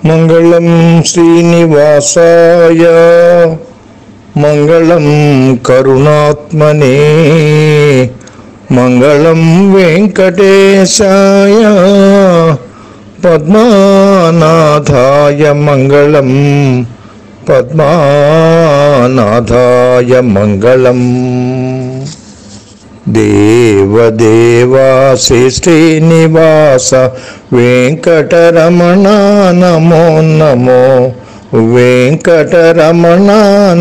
మంగళం శ్రీనివాసాయ మంగళం కరుణాత్మనే మంగళం వెంకటేశాయ పద్మనాథాయ మంగళం పద్మనాథాయ మంగళం. దేవదేవా శ్రీ శ్రీనివాస వెంకటరమణ నమో నమో వెంకటరమణ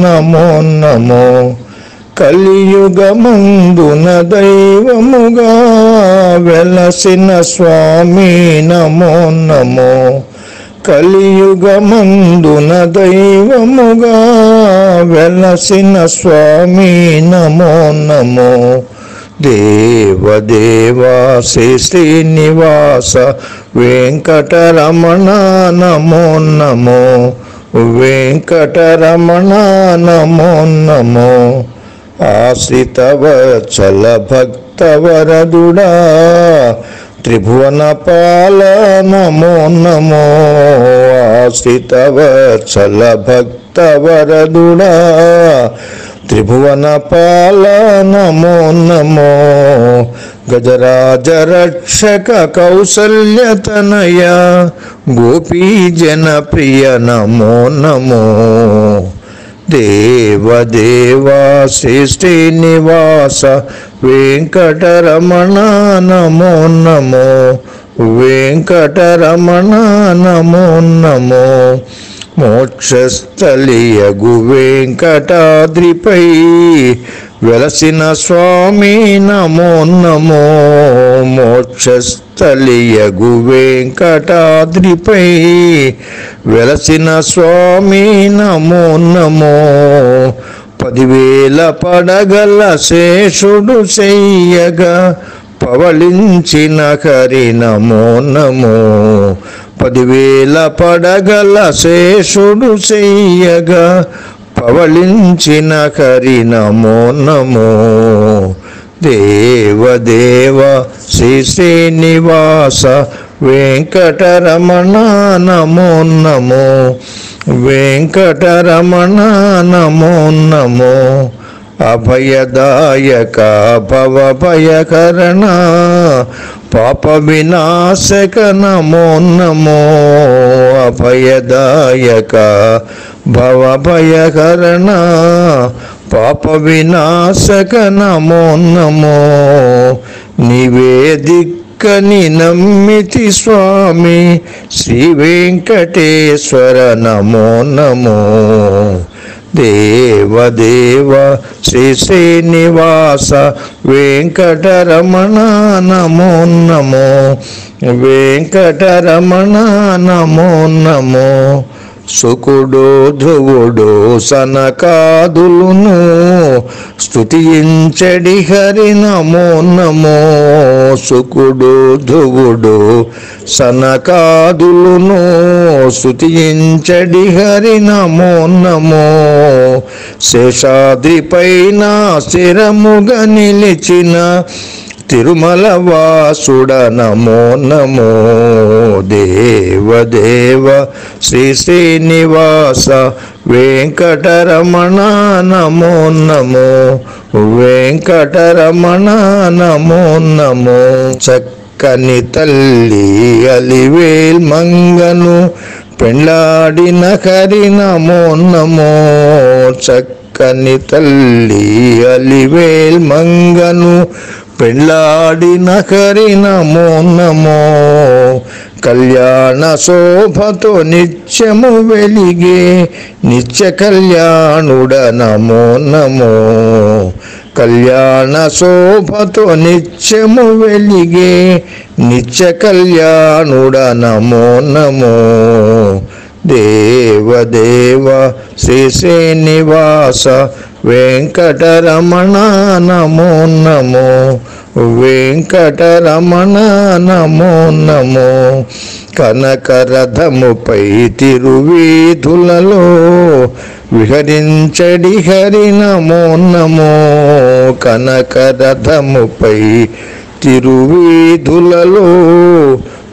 నమో నమో. కలియుగమందున దైవముగా వెలసిన స్వామి నమో నమో. కలియుగమందున దైవముగా వెలసిన స్వామి నమో నమో. దేవదేవా శ్రీ శ్రీనివాస వెంకటరమణ నమో నమో వెంకటరమణ నమో నమో. ఆశ్రితవత్సల భక్తవరదుడా త్రిభువన పాల నమో నమో. ఆశ్రితవత్సల భక్తవరదుడా త్రిభువన పాల నమో నమో. గజరాజ రక్షక కౌసల్యతనయ గోపీజన ప్రియ నమో నమో. దేవదేవా శ్రీ శ్రీనివాస వెంకటరమణ నమో నమో వెంకటరమణ నమో నమో. మోక్షస్థలియగు వెంకటాద్రిపై వెలసిన స్వామి నమో నమో. మోక్షస్థలియగు వెంకటాద్రిపై వెలసిన స్వామి నమో నమో. 10,000 పడగల శేషుడు చెయ్యగా పవళించిన హరి నమో నమో. 10,000 పడగల శేషుడు చెయ్యగా పవళించిన హరి నమో నమో. దేవదేవ శ్రీ శ్రీనివాస వెంకటరమణ నమో నమో వెంకటరమణ నమో నమో. అభయదాయక భవభయకరణ పాప వినాశక నమో నమో. అభయదాయక భవభయకరణ పాప వినాశక నమో నమో. నివేదికని నమ్మితి స్వామి శ్రీ వెంకటేశ్వర నమో నమో. దేవదేవ శ్రీ శ్రీనివాస వెంకటరమణ నమో నమో వెంకటరమణ నమో నమో. సుకుడో ధ్రువుడో సనకాదులును స్తుతించడి హరి నమో నమో. సుకుడు ధ్రువుడు సనకాదులును స్తుతించడి హరి నమో నమో. శేషాద్రిపైన స్థిరముగా నిలిచిన తిరుమల వాసుడ నమో నమో. దేవదేవ శ్రీ శ్రీనివాస వెంకటరమణ నమో నమో వెంకటరమణ నమో నమో. చక్కని తల్లి అలివేల్ మంగను పెండ్లాడిన హరి నమో నమో. చక్కని తల్లి అలివేల్ మంగను పెళ్ళాడిన హరి నమో నమో. కళ్యాణ శోభతో నిత్యము వెలిగే నిత్య కళ్యాణుడ నమో నమో. కళ్యాణ శోభతో నిత్యము వెలిగే నిత్య కళ్యాణుడ నమో నమో. దేవదేవ శ్రీ శ్రీనివాస వెంకటరమణ నమో నమో వెంకటరమణ నమో నమో. కనకరథముపై తిరువీధులలో విహరించడి హరి నమో నమో. కనకరథముపై తిరువీధులలో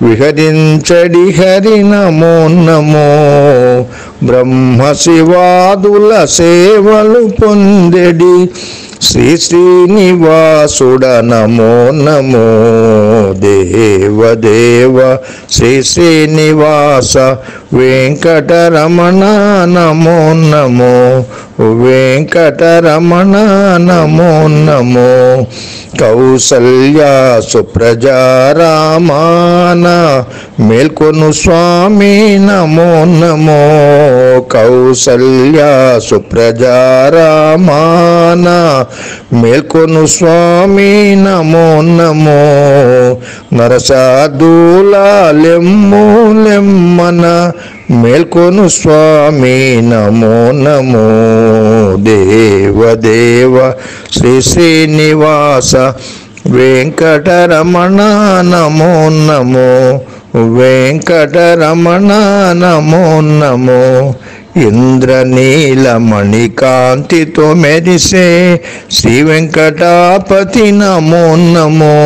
విహరించడి హరి నమో నమో. బ్రహ్మ శివాదుల సేవలు పొందెడి శ్రీ శ్రీనివాసుడ నమో నమో. దేవదేవ శ్రీ శ్రీనివాస వెంకటరమణ నమో నమో. వెంకటరమణ నమో నమో. కౌసల్యా సుప్రజారామాన మేల్కొను స్వామి నమో నమో. కౌసల్యా సుప్రజారామాన మేల్కొను స్వామి నమో నమో. నరసాదూలా లెమ్ము లెమ్మన మేల్కొను స్వామి నమో నమో. దేవదేవ శ్రీ శ్రీనివాస వెంకటరమణ నమో నమో. వెంకటరమణ నమో నమో. ఇంద్రనీలమణి కాంతితో మెరిసే శ్రీ వెంకటాపతి నమో నమో.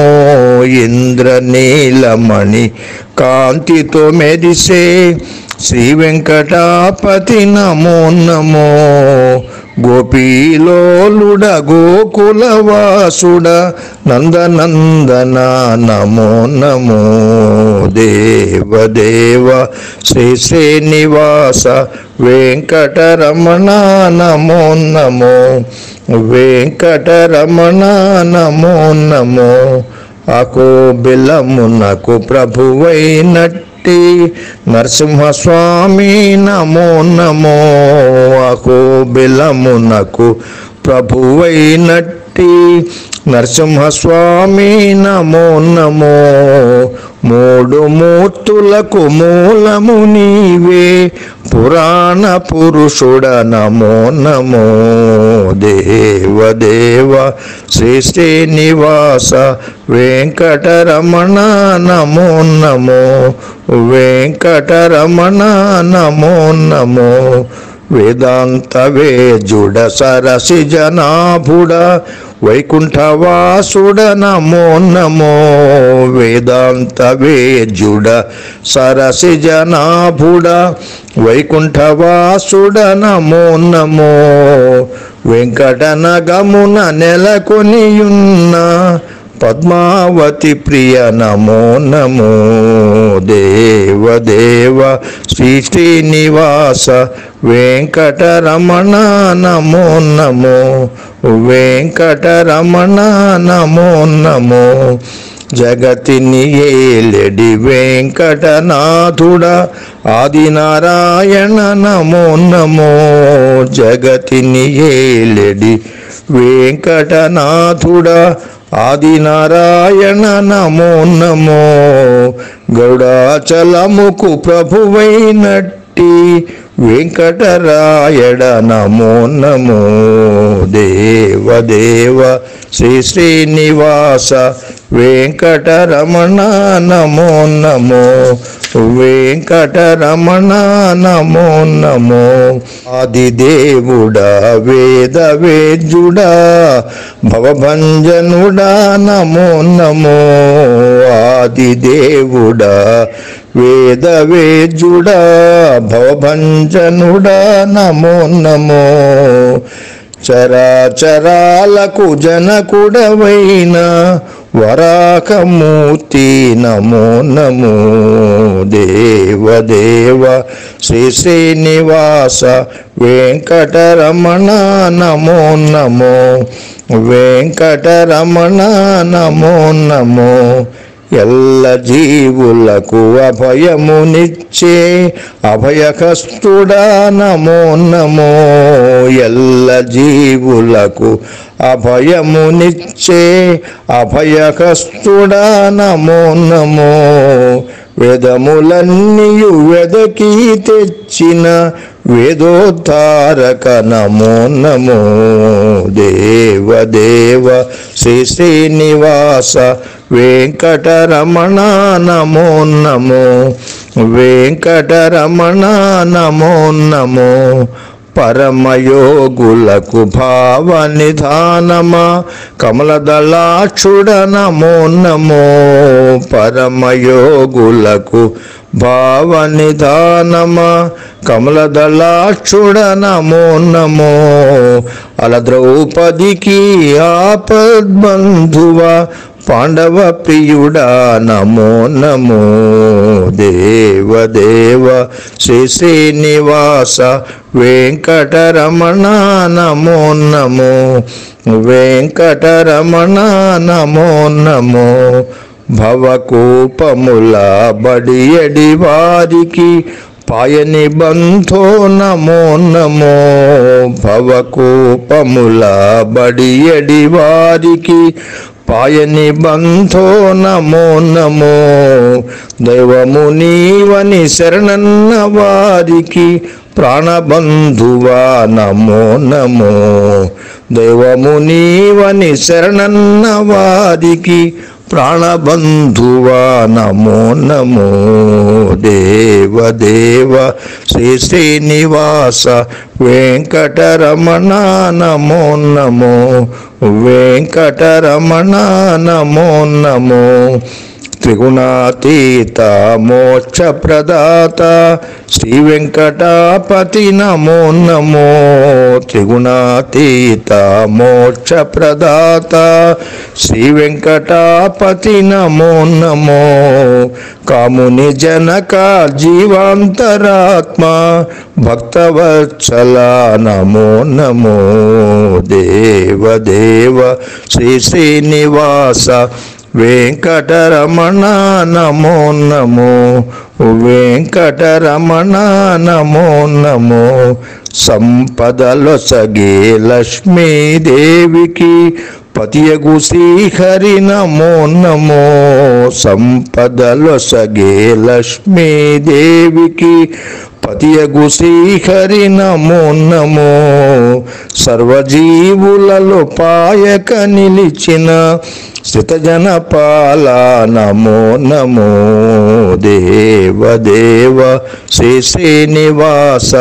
ఇంద్రనీలమణి కాంతితో మెరిసే శ్రీ వెంకటాపతి నమో నమో. గోపీలోలుడ గోకులవాసుడ నందనందన నమో నమో. దేవదేవ శ్రీ శ్రీనివాస వెంకటరమణ నమో నమో. వెంకటరమణ నమో నమో. అకో బిలమునకు ప్రభువైనట్టి నరసింహస్వామి నమో నమో. అకో బిలమునకు ప్రభువైనట్టి నరసింహస్వామి నమో నమో. మూడు మూర్తులకు మూలము నీవే పురాణ పురుషుడ నమో నమో. దేవదేవ శ్రీ శ్రీనివాస వెంకటరమణ నమో నమో. వెంకటరమణ నమో నమో. వేదాంత వేజుడ సరసి జనాభుడ వైకుంఠవాసుడ నమో నమో. వేదాంత వేజుడ సరసి జనాభుడ వైకుంఠవాసుడ నమో నమో. వెంకటనగమున నెలకొనియున్న పద్మావతి ప్రియ నమో నమో. దేవదేవ శ్రీ శ్రీనివాస వెంకటరమణ నమో నమో. వెంకటరమణ నమో నమో. జగతిని ఏలెడి వెంకటనాథుడ ఆదినారాయణ నమో నమో. జగతిని ఏలెడి వెంకటనాథుడ ఆదినారాయణ నమో నమో. గౌడాచలముకు ప్రభువైనట్టి వెంకటరాయడ నమో నమో. దేవదేవ శ్రీ శ్రీనివాస వెంకటరమణ నమో నమో. వెంకటరమణ నమో నమో. ఆదిదేవుడా వేద వేద్యుడా భవభంజనుడా నమో నమో. ఆదిదేవుడా వేద వేద్యుడా భవభంజనుడా నమో నమో. చరాచరాలకు జనకుడవైన వరాకమూర్తి నమో నమో. దేవదేవ శ్రీ శ్రీనివాస వెంకటరమణ నమో నమో. వెంకటరమణ నమో నమో. ఎల్ల జీవులకు అభయమునిచ్చే అభయకస్తుడా నమో నమో. ఎల్ల జీవులకు అభయమునిచ్చే అభయకస్తుడా నమో నమో. వేదములన్నీయు వెదకి తెచ్చిన వేదోద్ధారక నమో నమో. దేవదేవ శ్రీ శ్రీనివాస వెంకటరమణ నమో నమో. వెంకటరమణ నమో నమో. పరమయోగులకు భావ నిధానమా కమలదళాక్షుడ నమో నమో పరమయోగులకు భావ నిధానమా కమలదళాక్షుడ నమో నమో అల ద్రౌపదికి ఆపద్బంధువ పాండవ ప్రియుడా నమో నమో దేవ దేవ శ్రీ శ్రీనివాస వెంకటరమణ నమో నమో వెంకటరమణ నమో నమో భవకూపముల బడియడి వారికి పాయని బంధో నమో నమో భవకూపముల బడియడి వారికి పాయని బంధో నమో నమో దైవము నీవని శరణన్న వారికి ప్రాణబంధువా నమో నమో దైవము నీవని శరణన్న వారికి ప్రాణబంధువా నమో నమో దేవ దేవ శ్రీ శ్రీనివాస వెంకటరమణ నమో నమో వెంకటరమణ నమో నమో త్రిగుణాతీత మోక్ష ప్రదాత శ్రీ వెంకటాపతి నమో నమో త్రిగుణాతీత మోక్ష ప్రదాత శ్రీ వెంకటాపతి నమో నమో కాముని జనక జీవాంతరాత్మ భక్తవత్సల నమో నమో దేవ దేవ శ్రీ శ్రీనివాస వెంకటరమణ నమో నమో వెంకటరమణ నమో నమో సంపదలొసగే లక్ష్మీదేవికి పతియగు శ్రీహరి నమో నమో సంపదలొసగే లక్ష్మీదేవికి పతియగు శ్రీహరి నమో నమో సర్వజీవులలో పాయక నిలిచిన శ్రితజనపాల నమో నమో దేవ దేవ శ్రీ శ్రీనివాస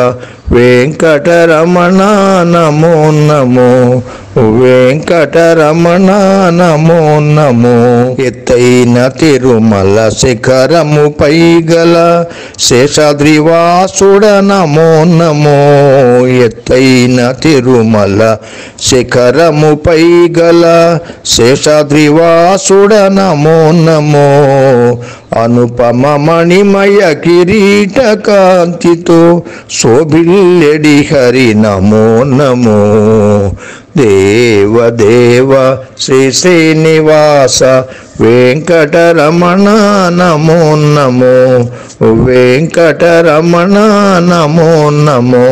వెంకటరమణ నమో నమో వెంకటరమణ నమో నమో ఎత్తైన తిరుమల శిఖరముపై గల శేషాద్రివాసుడ నమో నమో ఎత్తైన తిరుమల శిఖరముపై గల శేషాద్రివాసుడ నమో నమో అనుపమ మణిమయ కిరీట కాంతితో శోభిల్లెడి హరి నమో నమో దేవ దేవ శ్రీ శ్రీనివాస వెంకటరమణ నమో నమో వెంకటరమణ నమో నమో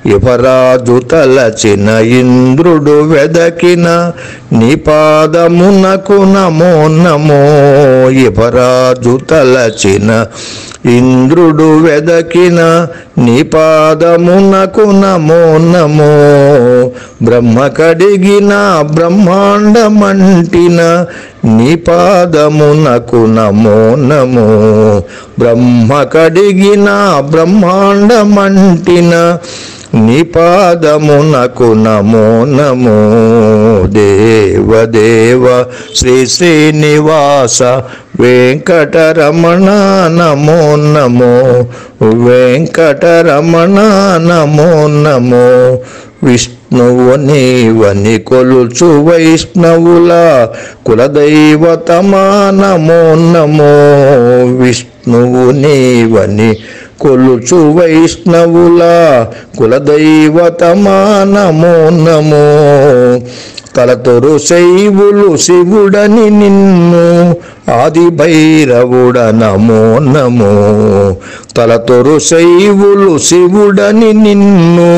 యువరాజు తలచిన ఇంద్రుడు వెదకిన నీ పాదమునకు నమో నమో యువరాజు తలచిన ఇంద్రుడు వెదకిన నీ పాదమునకు నమో నమో బ్రహ్మ కడిగిన బ్రహ్మాండమంటిన నీ పాదమునకు నమో నమో బ్రహ్మ కడిగిన బ్రహ్మాండమంటిన నీ పాదమునకు నమో నమో దేవ దేవ శ్రీ శ్రీనివాస వెంకటరమణ నమో నమో వెంకటరమణ నమో నమో విష్ణువు నీవని కొలుచు వైష్ణవుల కులదైవతమా నమో నమో విష్ణువు నీవని కొలుచు వైష్ణవుల కులదైవతమా నమో నమో తలతొరు శైవులు శివుడని నిన్ను ఆది భైరవుడ నమో నమో తలతొరు శైవులు శివుడని నిన్ను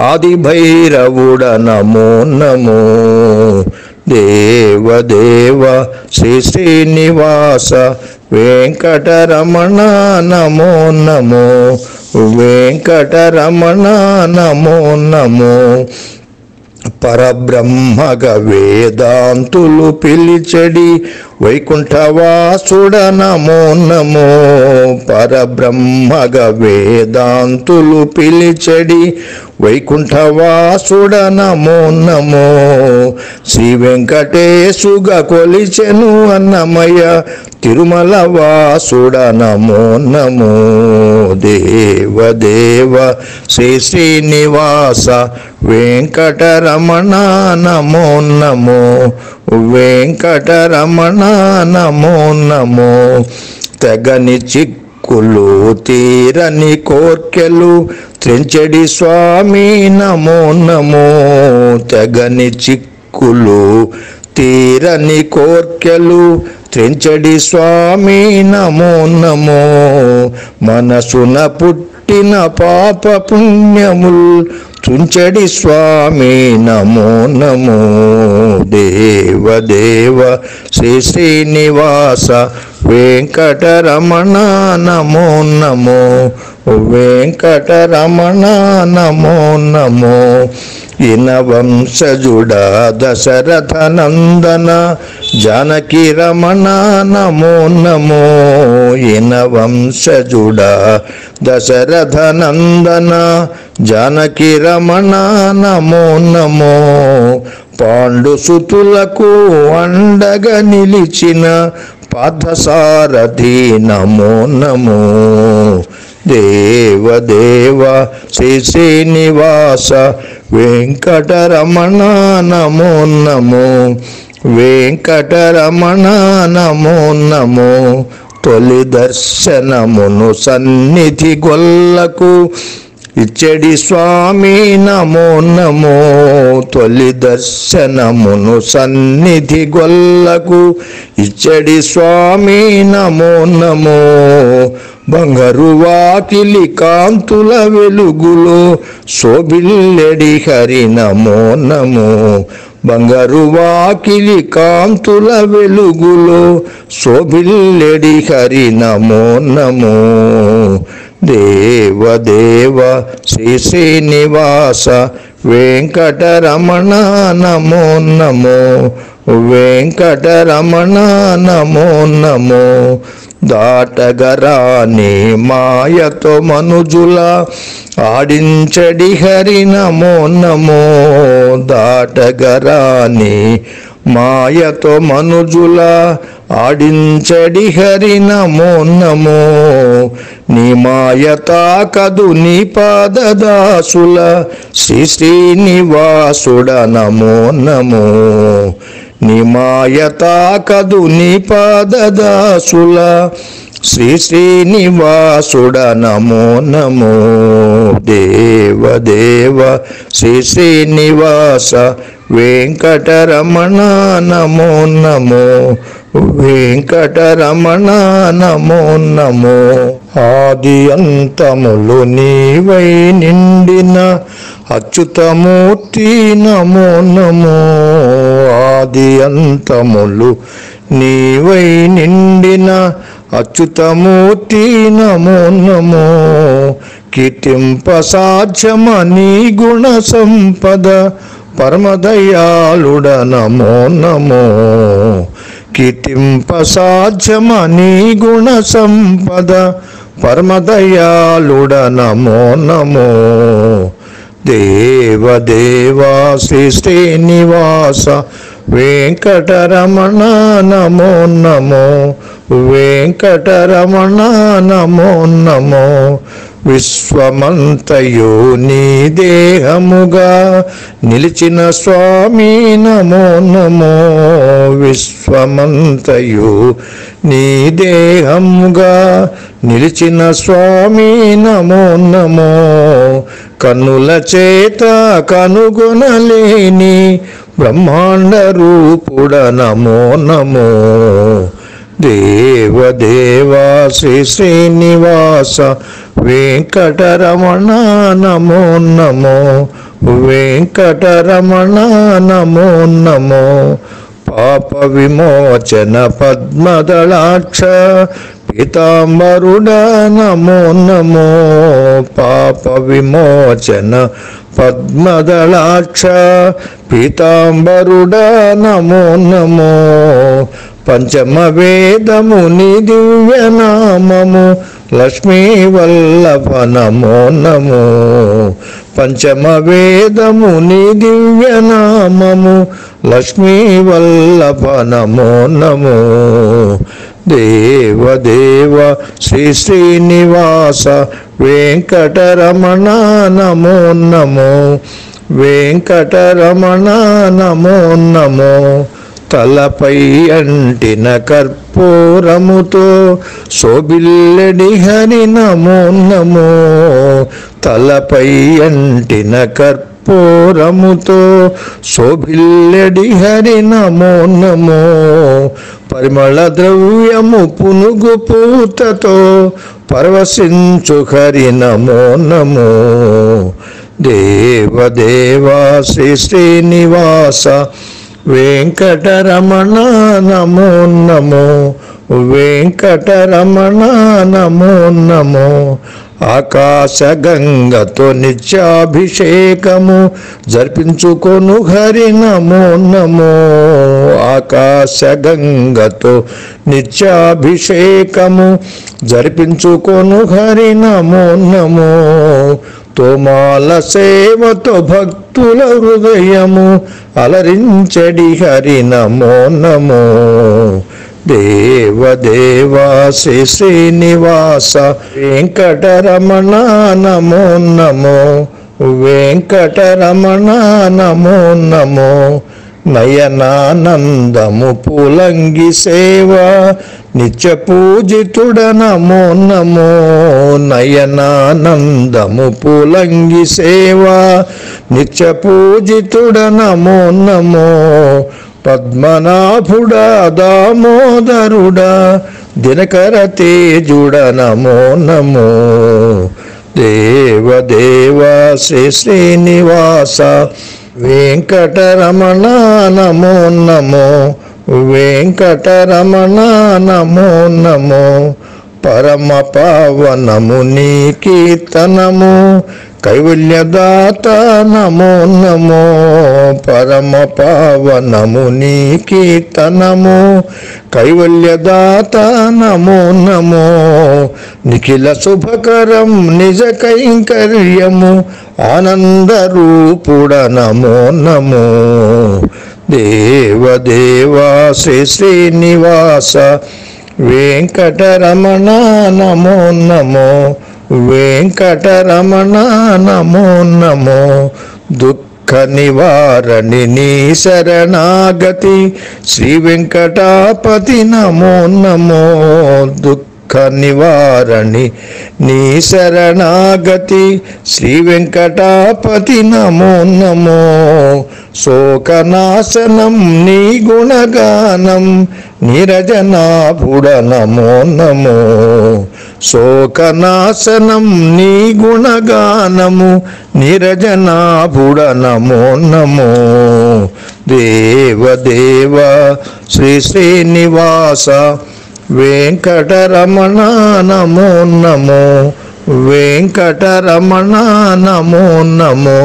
ఆది భైరవుడ నమో నమో దేవ దేవ శ్రీ శ్రీనివాస వెంకటరమణ నమో నమో వెంకటరమణ నమో నమో పరబ్రహ్మగ వేదాంతులు పిలిచెడి వైకుంఠవాసుడ నమో నమో. పరబ్రహ్మగ వేదాంతులు పిలిచెడి వైకుంఠవాసుడ నమో నమో. శ్రీ వెంకటేశుగ కొలిచెను అన్నమయ్య తిరుమల వాసుడ నమో నమో. దేవదేవ శ్రీ శ్రీనివాస వెంకటరమణ నమో నమో. వెంకటరమణ నమో నమో. తెగని చిక్కులు తీరని కోర్కెలు త్రెంచెడి స్వామి నమో నమో. తెగని చిక్కులు తీరని కోర్కెలు త్రెంచెడి స్వామి నమో నమో. మనసున పుట్టిన పాప పుణ్యముల్ తుంచెడి స్వామి నమో నమో. దేవదేవ శ్రీ శ్రీనివాస వెంకటరమణ నమో నమో. వెంకటరమణ నమో నమో. ఇన వంశజుడ దశరథ నందన జానకి రమణ నమో నమో. ఇన వంశజుడ దశరథ నందన జానకి రమణ నమో నమో. పాండుసుతులకు అండగా నిలిచిన పార్థసారథి నమో నమో. దేవదేవ శ్రీ శ్రీనివాస వెంకటరమణ నమో నమో. వెంకటరమణ నమో నమో. తొలి దర్శనమును సన్నిధి గొల్లకు ఇచ్చడి స్వామి నమో నమో. తొలి దర్శనమును సన్నిధి గొల్లకు ఇచ్చడి స్వామి నమో నమో. బంగారు వాకిలి కాంతుల వెలుగులో శోభిల్లెడి హరి నమో నమో. బంగారు వాకిలి కాంతుల వెలుగులో శోభిల్లెడి హరి నమో నమో. దేవదేవ శ్రీ శ్రీనివాస వెంకటరమణ నమో నమో. వెంకటరమణ నమో నమో. దాటగరాని మాయతో మనుజుల ఆడించడి హరి నమో నమో. దాటగరాని మాయతో మనుజుల ఆడించడి హరి నమో నమో. నీ మాయ తాకదు నీ పాదదాసుల శ్రీ శ్రీనివాసుడ నమో నమో. నీ మాయ తాకదు నీ పాదదాసుల శ్రీ శ్రీనివాసుడ నమో నమో. దేవదేవ శ్రీ శ్రీనివాస వెంకటరమణ నమో నమో. వెంకటరమణ నమో నమో. ఆది అంతములు నీవై నిండిన అచ్యుతమూర్తి నమో నమో. ఆది అంతములు నీవై నిండిన అచ్యుతమూర్తి నమో నమో. కీర్తింప సాధ్యమని గుణ సంపద పరమదయాళుడ నమో నమో. కీర్తింప సాధ్యమని గుణ సంపద పరమదయాళుడ నమో నమో. దేవదేవా శ్రీ శ్రీనివాస వెంకటరమణ నమో నమో. వెంకటరమణ నమో నమో. విశ్వమంతయు నీ దేహముగా నిలిచిన స్వామి నమో నమో. విశ్వమంతయు నీ దేహముగా నిలిచిన స్వామి నమో నమో. కన్నుల చేత కనుగొనలేని బ్రహ్మాండ రూపుడ నమో నమో. దేవదేవా శ్రీ శ్రీనివాస వెంకటరమణ నమో నమో. వెంకటరమణ నమో నమో. పాప విమోచన పద్మదళాక్ష పీతాంబరుడా నమో నమో పాప విమోచన పద్మదళాక్ష పీతాంబరుడా నమో నమో పంచమ వేదము నీ దివ్యనామము లక్ష్మీ వల్లభ నమో నమో పంచమ వేదము నీ దివ్యనామము లక్ష్మీ వల్లభ నమో నమో దేవదేవ శ్రీ శ్రీనివాస వెంకటరమణ నమో నమో వెంకటరమణ నమో నమో తలపై అంటిన కర్పూరముతో శోభిల్లెడి హరి నమో నమో తలపై అంటిన కర్పూరముతో శోభిల్లెడి హరి నమో నమో పరిమళ ద్రవ్యము పునుగు పూతతో పరవశించు హరి నమో నమో దేవదేవా శ్రీ శ్రీనివాస వెంకటరమణ నమో నమో వెంకటరమణ నమో నమో ఆకాశ గంగతో నిత్యాభిషేకము జరిపించుకొను హరి నమో నమో ఆకాశ గంగతో నిత్యాభిషేకము జరిపించుకొను హరి నమో నమో తోమాల సేవతో భక్తుల హృదయము అలరించడి హరి నమో నమో దేవదేవా శ్రీ శ్రీనివాస వెంకటరమణ నమో నమో వెంకటరమణ నమో నమో నయనానందము పూలంగి సేవ నిత్య పూజితుడ నమో నమో నయనానందము పూలంగి సేవ నిత్య పూజితుడ నమో నమో పద్మనాభుడా దామోదరుడా దినకర తేజుడ నమో నమో దేవదేవా శ్రీ శ్రీనివాస వెంకటరమణ నమో నమో వెంకటరమణ నమో నమో పరమ పావనము నీ కీర్తనము కైవల్యదాత నమో నమో పరమ పావనము నీ కీర్తనము కైవల్యదాత నమో నమో నిఖిల శుభకరం నిజ కైంకర్యము ఆనందరూపుడ నమో నమో దేవదేవా శ్రీ శ్రీనివాస వెంకటరమణ నమో నమో వెంకటరమణ నమో నమో దుఃఖ నివారణి నీ శరణాగతి శ్రీ వెంకటాపతి నమో నమో దుఃఖ నివారణి నీ శరణాగతి శ్రీ వెంకటాపతి నమో నమో శోకనాశనం నీ గుణగానం నిరజనాభుడ నమో నమో శోకనాశనం నీ గుణగానము నిరజనాభుడ నమో నమో దేవదేవ శ్రీ శ్రీనివాస వెంకటరమణ నమో నమో వెంకటరమణ నమో నమో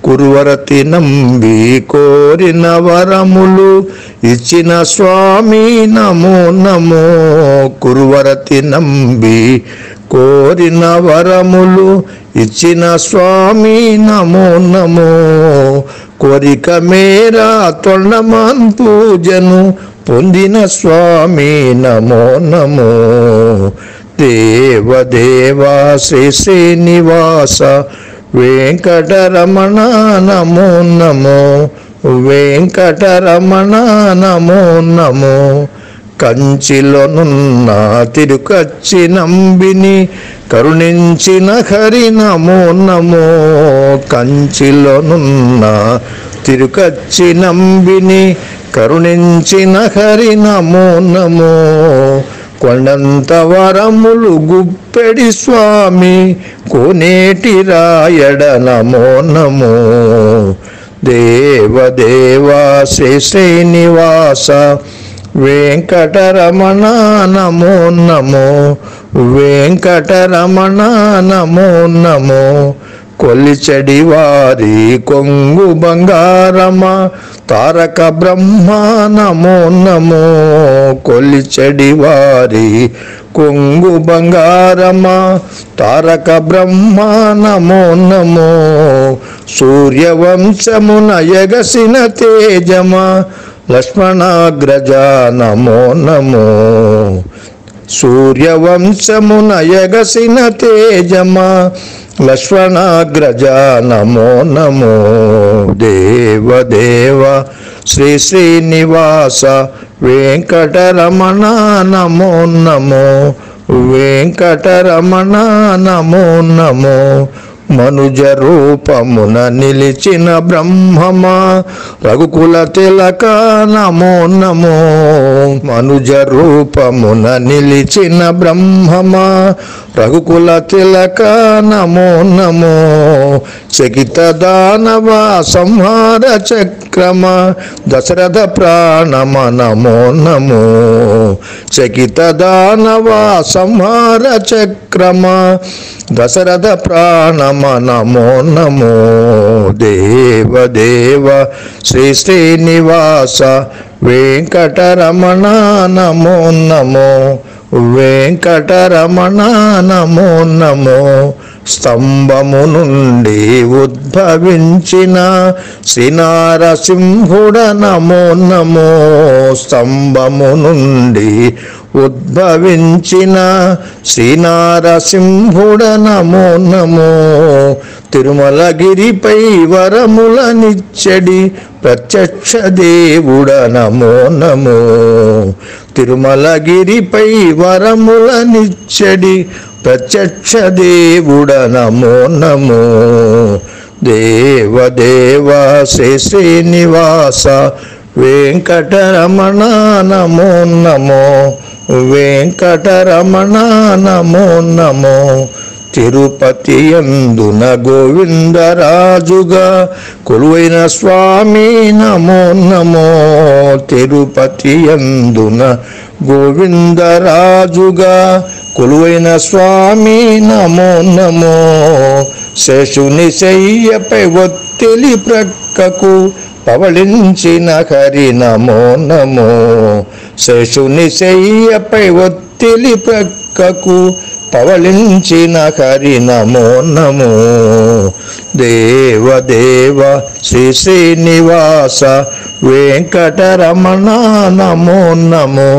కురువరతి నంబి కోరిన వరములు ఇచ్చిన స్వామి నమో నమో కురువరతి నంబి కోరిన వరములు ఇచ్చిన స్వామి నమో నమో కోరిక మేరా తొండమాన్ పూజను పొందిన స్వామి నమో నమో దేవదేవా శ్రీ శ్రీనివాస వెంకటరమణ నమో నమో వెంకటరమణ నమో నమో కంచిలోనున్న తిరుకచ్చి నంబిని కరుణించిన హరి నమో నమో కంచిలోనున్న తిరుకచ్చి నంబిని కరుణించిన హరి నమో నమో కొండంత వరములు గుప్పెడి స్వామి కోనేటి రాయడ నమో నమో దేవదేవా శ్రీ శ్రీనివాస వెంకటరమణ నమో నమో వెంకటరమణ నమో నమో కొలిచెడి వారి కొంగు బంగారమ తారక బ్రహ్మ నమో నమో కొలిచెడి వారి కొంగు బంగారమ తారక బ్రహ్మ నమో నమో సూర్యవంశమున యగసిన తేజమ లక్ష్మణాగ్రజ నమో నమో సూర్యవంశమున యగసిన తేజమ లక్ష్మణాగ్రజ నమో నమో దేవదేవ శ్రీ శ్రీనివాస వెంకటరమణ నమో నమో వెంకటరమణ నమో నమో మనుజ రూపమున నిలిచిన బ్రహ్మమా రఘుకుల తిలక నమో నమో మనుజ రూపమున నిలిచిన బ్రహ్మమా రఘుకుల తిలక నమో నమో చకిత దానవ సంహార చక్రమ దశరథ ప్రాణమ నమో నమో చకిత దానవ సంహార చక్రమ దశరథ ప్రాణమ నమో నమో దేవదేవ శ్రీ శ్రీనివాస వెంకటరమణ నమో నమో వెంకటరమణ నమో నమో స్తంభము నుండి ఉద్భవించిన శ్రీనారసింహుడ నమో నమో స్తంభము నుండి ఉద్భవించిన శ్రీనారసింహుడ నమో నమో తిరుమలగిరిపై వరములనిచ్చడి ప్రత్యక్ష దేవుడ నమో నమో తిరుమలగిరిపై వరములనిచ్చడి ప్రత్యక్ష దేవుడ నమో నమో దేవదేవ శ్రీ శ్రీనివాస వెంకటరమణ నమో నమో వెంకటరమణ నమో నమో తిరుపతి యందున గోవిందరాజుగా కొలువైన స్వామి నమో నమో తిరుపతి యందున గోవిందరాజుగా కొలువైన స్వామి నమో నమో శేషుని శయ్యపై ఒత్తిలి ప్రక్కకు పవళించిన హరి నమో నమో శేషుని శయ్యపై ఒత్తిలి ప్రక్కకు పవళించిన హరి నమో నమో దేవదేవ శ్రీ శ్రీనివాస వెంకటరమణ నమో నమో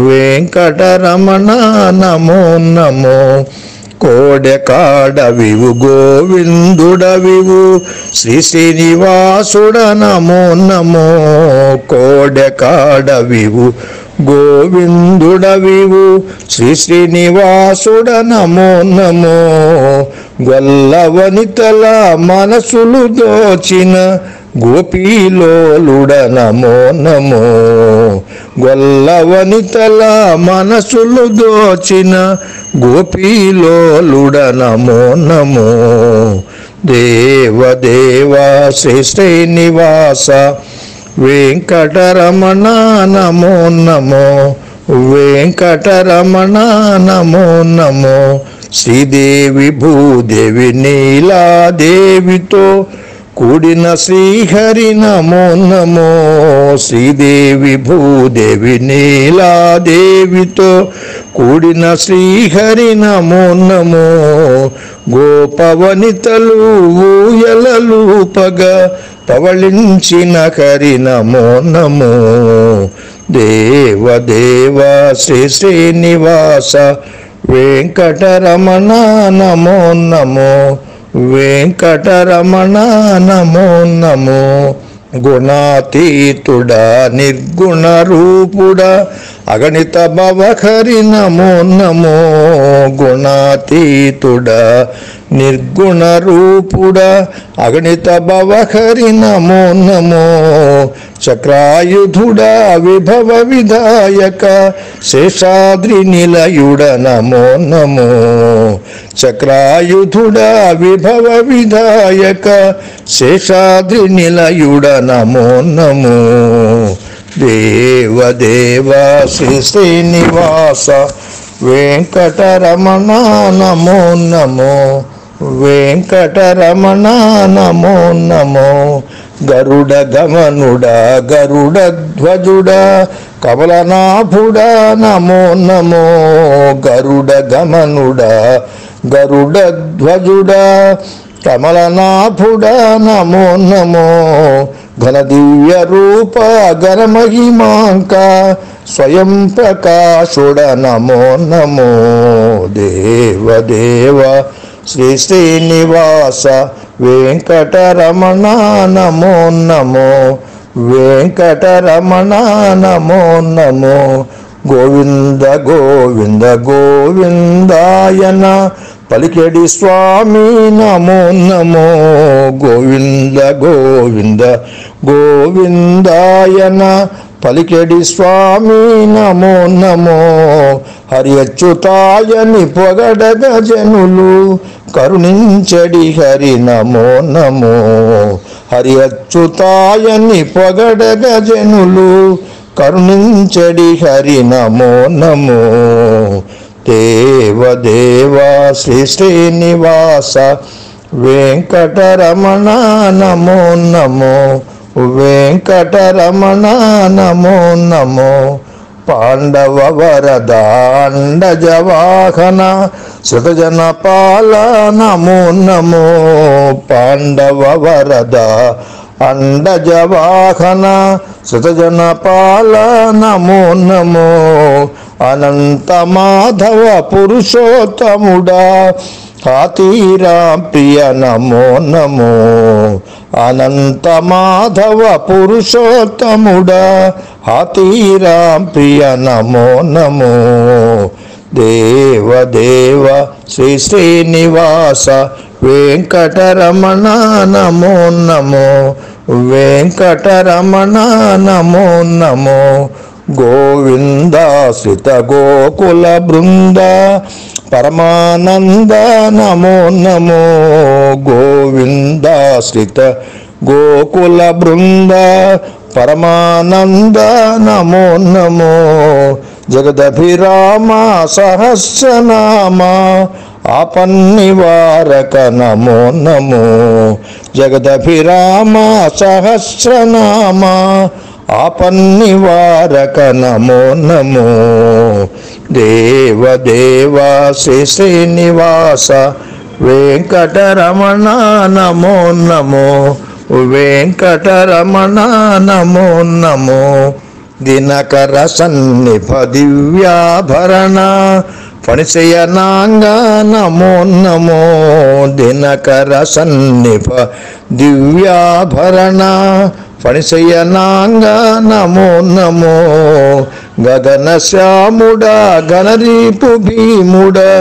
వెంకటరమణ నమో నమో కోడెకాడవివు గోవిందుడవివు శ్రీ శ్రీనివాసుడ నమో నమో కోడెకాడవివు గోవిందుడవివు శ్రీ శ్రీనివాసుడ నమో నమో గొల్లవనితల మనసులు దోచిన గోపీలోలుడ నమో నమో గొల్లవనితల మనసులు దోచిన గోపీలోలుడ నమో నమో దేవదేవ శ్రీ శ్రీనివాస వెంకటరమణ నమో నమో వెంకటరమణ నమో నమో శ్రీదేవి భూదేవి నీలాదేవితో కూడిన శ్రీహరి నమో నమో శ్రీదేవి భూదేవి నీలాదేవితో కూడిన శ్రీహరి నమో నమో గోపవనితలు ఊయలలూపగా పవళించిన హరి నమో నమో దేవదేవ శ్రీ శ్రీనివాస వెంకటరమణ నమో నమో వెంకటరమణ నమో నమో గుణాతీతుడా నిర్గుణ రూపుడా అగణిత భవహరి నమో నమో గుణాతీతుడా నిర్గుణ రూపుడా అగణిత భవహరి నమో నమో చక్రాయుధుడా విభవ విధాయక శేషాద్రి నిలయుడ నమో నమో చక్రాయుధుడా విభవ విధాయక శేషాద్రి నిలయుడ నమో నమో దేవదేవ శ్రీ శ్రీనివాస వెంకటరమణ నమో నమో వెంకటరమణ నమో నమో గరుడ గమనుడా గరుడ ధ్వజుడా కమలనాభుడా నమో నమో గరుడ గమనుడా గరుడ ధ్వజుడా కమలనాభుడా నమో నమో ఘన దివ్య రూప గరమహిమాంక స్వయం ప్రకాశుడ నమో నమో దేవదేవ శ్రీ శ్రీనివాస వెంకటరమణ నమో నమో వెంకటరమణ నమో నమో గోవింద గోవింద గోవిందాయన పలికెడి స్వామి నమో నమో గోవింద గోవింద గోవిందాయన పలికెడి స్వామి నమో నమో హరి అచ్యుతాయని పొగడగ జనులు కరుణించడి హరి నమో నమో హరి అచ్యుతాయని పొగడగ జనులు కరుణించడి హరి నమో నమో దేవదేవ శ్రీ శ్రీనివాస వెంకటరమణ నమో నమో వెంకటరమణ నమో నమో పాండవ వరద అండజ వాహన శతజన పాల నమో నమో పాండవ వరద అండజ వాహన శతజన పాల నమో నమో అనంత మాధవ పురుషోత్తముడా హాతీరా ప్రియ నమో నమో అనంత మాధవ పురుషోత్తముడా హాతీరా ప్రియ నమో నమో దేవదేవ శ్రీ శ్రీనివాస వెంకటరమణ నమో నమో వెంకటరమణ నమో నమో గోవిందాశ్రిత గోకుల బృంద పరమానంద నమో నమో గోవిందాశ్రిత గోకుల బృంద పరమానంద నమో నమో జగదభిరామ సహస్రనామ ఆపన్నివారక నమో నమో జగదభిరామ సహస్రనామ ఆపన్నివారక నమో నమో దేవదేవ శ్రీ శ్రీనివాస వెంకటరమణ నమో నమో వెంకటరమణ నమో నమో దినకర సన్నిభ దివ్యాభరణ ఫణిశయనాంగ నమో నమో దినకర సన్నిభ దివ్యాభరణ ఫణిశయనాంగ నమో నమో గగన శ్యాముడా గణరీపు భీముడా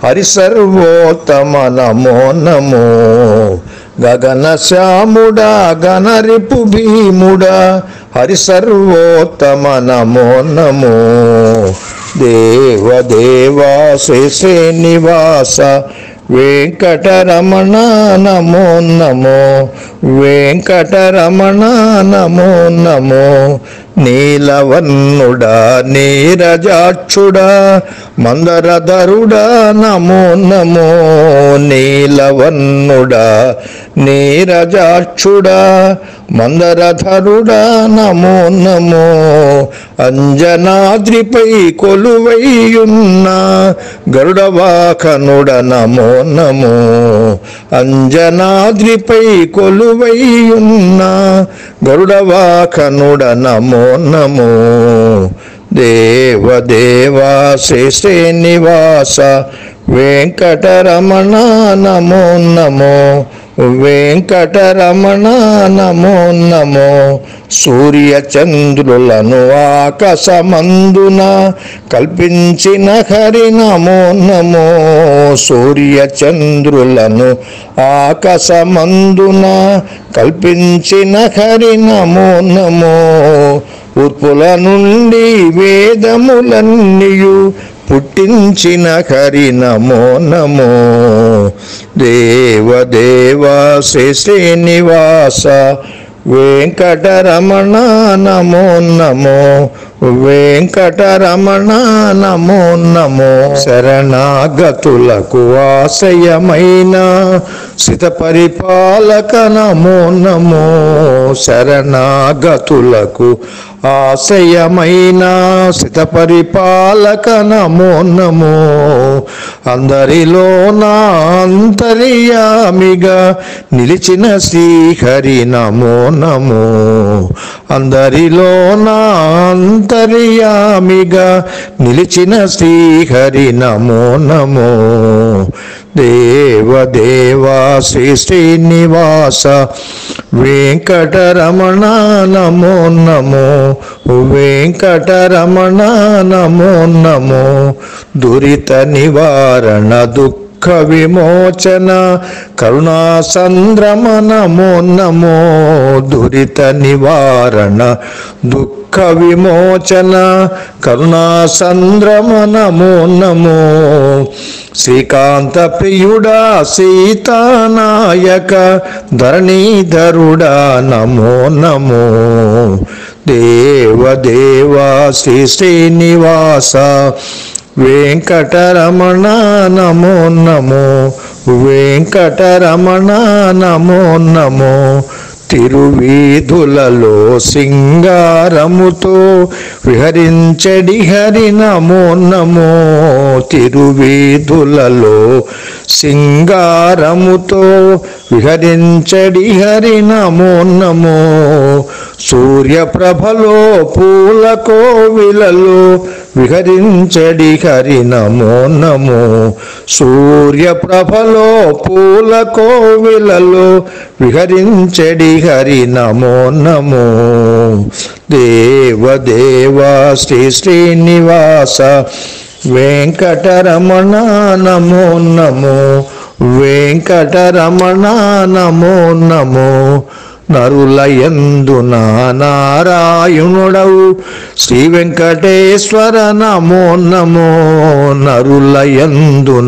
హరి సర్వోత్తమ నమో నమో గగన శ్యాముడా గణరిపు భీముడా హరి సర్వోత్తమ నమో నమో దేవదేవ శ్రీ శ్రీనివాస వెంకటరమణ నమో నమో వెంకటరమణ నమో నమో నీలవన్నుడా నీరజాక్షుడా మందరధరుడా నమో నమో నీలవన్నుడా నీరజాక్షుడా మందరధరుడా నమో నమో అంజనాద్రిపై కొలువైయున్న గరుడవాహనుడ నమో నమో అంజనాద్రిపై కొలువైయున్న గరుడవాహనుడ నమో నమో దేవదేవ శ్రీ శ్రీనివాస వెంకటరమణ నమో నమో వెంకటరమణ నమో నమో. సూర్య చంద్రులను ఆకాశమందున కల్పించిన హరి నమో నమో. సూర్య చంద్రులను ఆకాశమందున కల్పించిన హరి నమో నమో. ఉత్పుల నుండి వేదములన్నీయు పుట్టించిన హరి నమో నమో. దేవదేవా శ్రీ శ్రీనివాస వెంకటరమణ నమో నమో. వెంకటరమణ నమో నమో. శరణాగతులకు ఆశయమైన సిత పరిపాలక నమో నమో. శరణాగతులకు ఆశయమైన సిత పరిపాలక నమో నమో. అందరిలో నా అంతర్యామిగా నిలిచిన శ్రీహరి నమో నమో. అందరిలో నా అంతర్యామిగా నిలిచిన శ్రీహరి నమో నమో. దేవదేవా శ్రీ శ్రీనివాస వెంకటరమణ నమో నమో. వెంకటరమణ నమో నమో. దురిత నివారణ దుఃఖ విమోచన కరుణా సంద్రమ నమో నమో. దురిత నివారణ దుఃఖ విమోచన కరుణా సంద్రమ నమో నమో. శ్రీకాంత ప్రియుడా సీతానాయక ధరణీధరుడా నమో నమో. దేవదేవా శ్రీ శ్రీనివాస వెంకటరమణ నమో నమో. వెంకటరమణ నమో నమో. తిరువీధులలో సింగారముతో విహరించడి హరి నమో నమో. తిరువీధులలో సింగారముతో విహరించడి హరి నమో నమో. సూర్యప్రభలో పూల కోవిలలో విహరించడి హరి నమో నమో. సూర్యప్రభలో పూల కోవిలలో విహరించడి హరి నమో నమో. దేవదేవా శ్రీ శ్రీనివాస వెంకటరమణ నమో నమో. వెంకటరమణ నమో నమో. నరులయందు నారాయణుడవు శ్రీ వెంకటేశ్వర నమో నమో. నరులయందు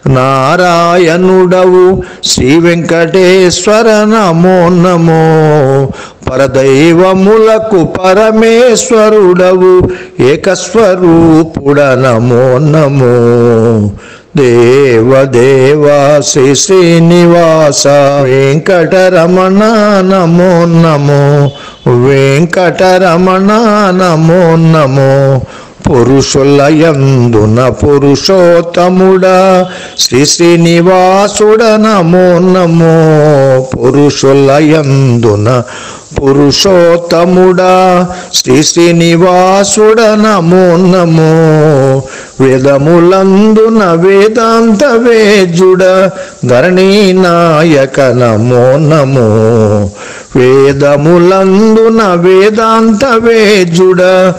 నారాయణుడవు శ్రీ వెంకటేశ్వర నమో నమో. పరదైవములకు పరమేశ్వరుడవు ఏకస్వరూపుడ నమో నమో. దేవదేవా శ్రీ శ్రీనివాస వెంకటరమణ నమో నమో. వెంకటరమణ నమో నమో. పురుషులయందున పురుషోత్తముడా శ్రీ శ్రీనివాసుడ నమో నమో. పురుషులయందున పురుషోత్తముడా శ్రీ శ్రీనివాసుడ నమో నమో. వేదములందున వేదాంత వేద్యుడ ధరణీ నాయక నమో నమో. వేదములందున వేదాంత వేద్యుడ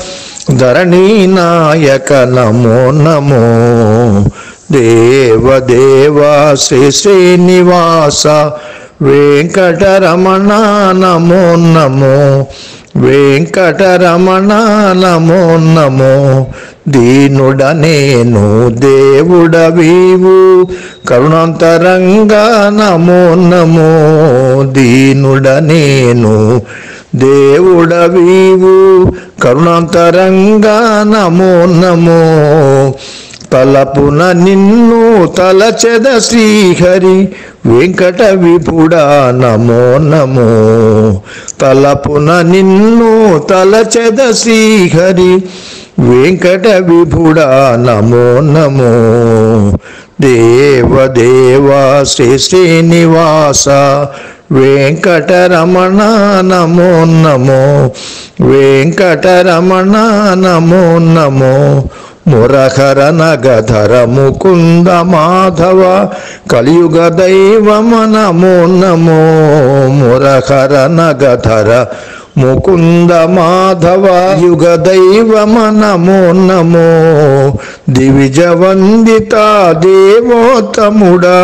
ధరణీ నాయక నమో నమో. దేవదేవా శ్రీ శ్రీనివాస వెంకటరమణ నమో నమో. వెంకటరమణ నమో నమో. దీనుడ నేను దేవుడవీవు కరుణాంతరంగా నమో నమో. దీనుడ నేను దేవుడవీవు కరుణాంతరంగా నమో నమో. తలపున నిన్ను తలచెద శ్రీహరి వెంకట విపుడా నమో నమో. తలపున నిన్ను తలచెద శ్రీహరి వెంకట విపుడా నమో నమో. దేవదేవా శ్రీ శ్రీనివాస వెంకటరమణ నమో నమో. వెంకటరమణ నమో నమో. మురహర నగధర ముకుంద మాధవ కలియుగ దైవమ నమో నమో మురహర నగధర ముకుంద మాధవ యుగ దైవమ నమో నమో దివిజ వందిత దేవోత్తముడా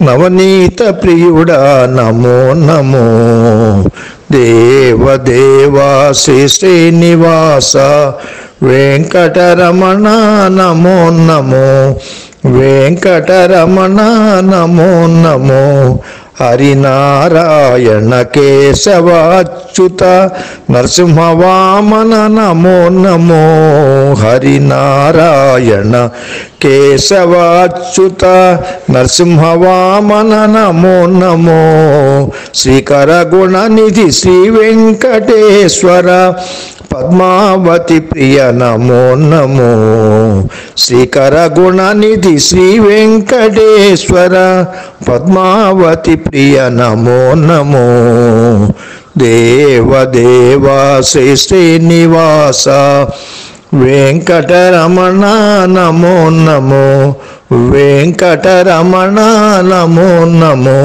నవనీత ప్రియుడా నమో నమో దేవదేవా శ్రీ శ్రీనివాస వెంకటరమణ నమో నమో వెంకటరమణ నమో నమో హరినారాయణ కేశవాచ్యుత నరసింహవామన నమో నమో హరినారాయణ కేశవాచ్యుత నరసింహవామన నమో నమో శ్రీకర గుణనిధి శ్రీ వెంకటేశ్వర పద్మావతి ప్రియ నమో నమో శ్రీకర గుణనిధి శ్రీ వెంకటేశ్వర పద్మావతి ప్రియ నమో నమో దేవదేవా శ్రీ శ్రీనివాస వెంకటరమణ నమో నమో వెంకటరమణ నమో నమో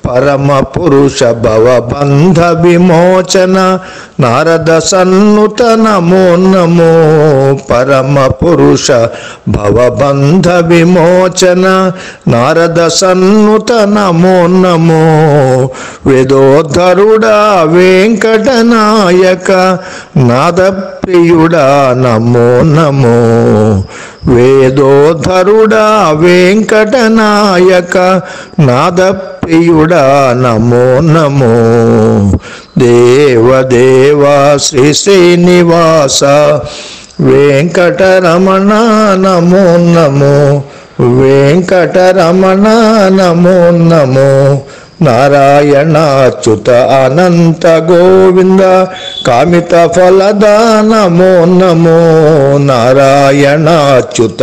పరమ పురుష భవబంధ విమోచన నారద సన్నుత నమో నమో పరమ పురుష భవబంధ విమోచన నారద సన్నుత నమో నమో వేదోద్ధరుడా వెంకటనాయక నాద ప్రియుడా నమో నమో వేదోద్ధరుడా వెంకటనాయక నాద ప్రియుడా నమో నమో దేవదేవా శ్రీ శ్రీనివాస వెంకటరమణ నమో నమో వెంకటరమణ నమో నమో నారాయణాచ్యుత అనంత గోవింద కామిత ఫలద నమో నమో నారాయణాచ్యుత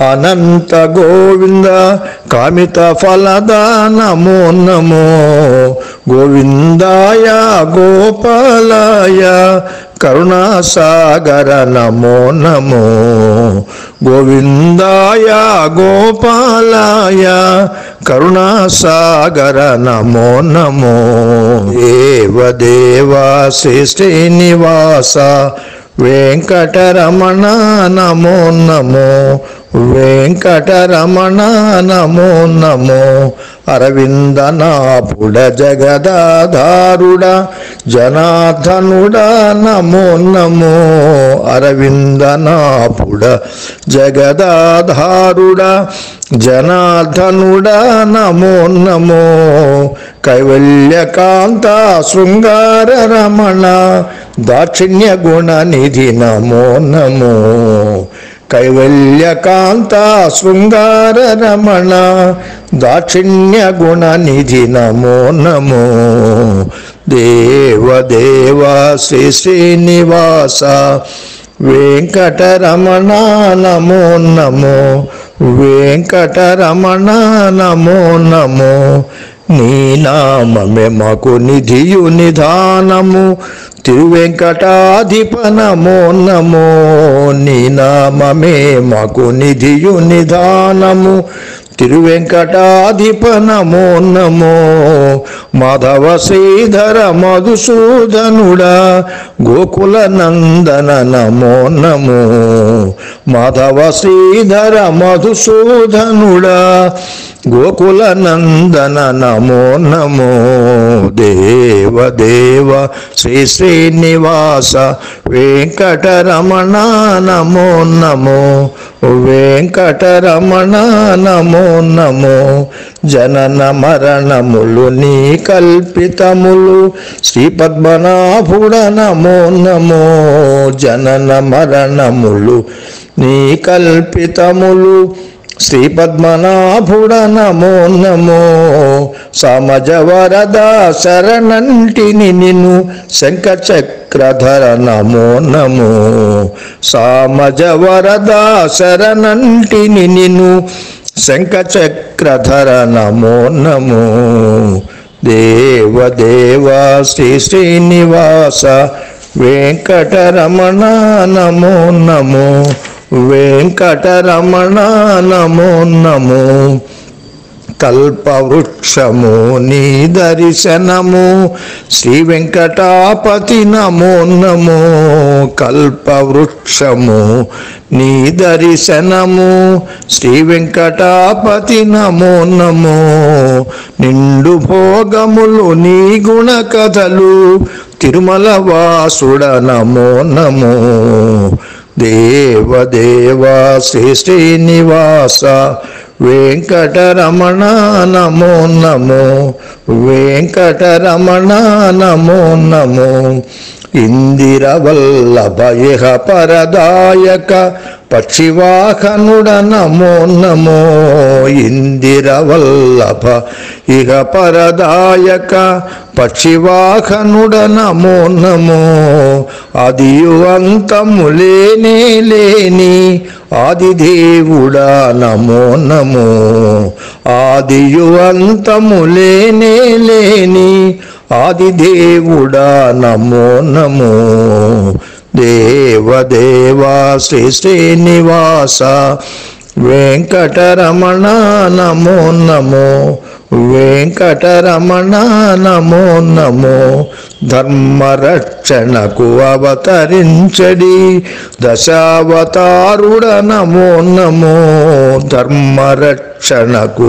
అనంత గోవింద కామిత ఫలద నమో నమో గోవిందాయ గోపాలాయ కరుణాసాగర నమో నమో గోవిందాయ గోపాలాయ కరుణాసాగర నమో నమో దేవదేవా శ్రీ శ్రీనివాస వెంకటరమణ నమో నమో వెంకటరమణ నమో నమో అరవిందనాభుడ జగదాధారుడ జనార్దనుడ నమో నమో అరవిందనాభుడ జగదాధారుడ జనార్దనుడ నమో నమో కైవల్యకాంత శృంగార రమణ దాక్షిణ్య గుణనిధి నమో నమో కైవల్యకాంత శృంగార రమణ దాక్షిణ్య గుణనిధి నమో నమో దేవదేవా శ్రీ శ్రీనివాస వెంకటరమణ నమో నమో వెంకటరమణ నమో నమో నీ నామమే మాకు నిధియు నిధానము తిరువెంకటాధిప నమో నమో నీ నామమే మాకు నిధియు నిధానము తిరువెంకటాధిప నమో నమో మాధవ శ్రీధర మధుసూదనుడా గోకుల నందన నమో నమో మాధవ శ్రీధర మధుసూదనుడా గోకుల నందన నమో నమో దేవదేవ శ్రీ శ్రీనివాస వెంకటరమణ నమో నమో వెంకటరమణ నమో నమో జనన మరణములు నీ కల్పితములు శ్రీ పద్మనాభుడ నమో నమో జనన మరణములు నీ కల్పితములు శ్రీ పద్మనాభుడ నమో నమో సమజ వరద శరణంటిని నిన్ను శంఖ చక్రధర నమో నమో సమజ వరద శరణంటిని నిన్ను శంఖ చక్రధర నమో నమో దేవదేవా శ్రీ శ్రీనివాస వెంకటరమణ నమో నమో వెంకటరమణ నమో నమో కల్పవృక్షము నీ దర్శనము శ్రీ వెంకటాపతి నమో నమో కల్పవృక్షము నీ దర్శనము శ్రీ వెంకటాపతి నమో నమో నిండు భోగములు నీ గుణ కథలు తిరుమల వాసుడ నమో నమో దేవదేవ శ్రీ శ్రీనివాస వెంకటరమణ నమో నమో వెంకటరమణ నమో నమో ఇందిరవల్లభ ఇహ పరదాయక పక్షివాహనుడ నమో నమో ఇందిరవల్లభ ఇహ పరదాయక పక్షివాహనుడ నమో నమో ఆదియు అంతము లేనే లేని ఆదిదేవుడా నమో నమో ఆదియు అంతము లేనే లేని ఆదిదేవుడా నమో నమో దేవదేవా శ్రీ శ్రీనివాస వెంకటరమణ నమో నమో వెంకటరమణ నమో నమో ధర్మరక్షణకు అవతరించడి దశావతారుడ నమో నమో ధర్మరక్షణకు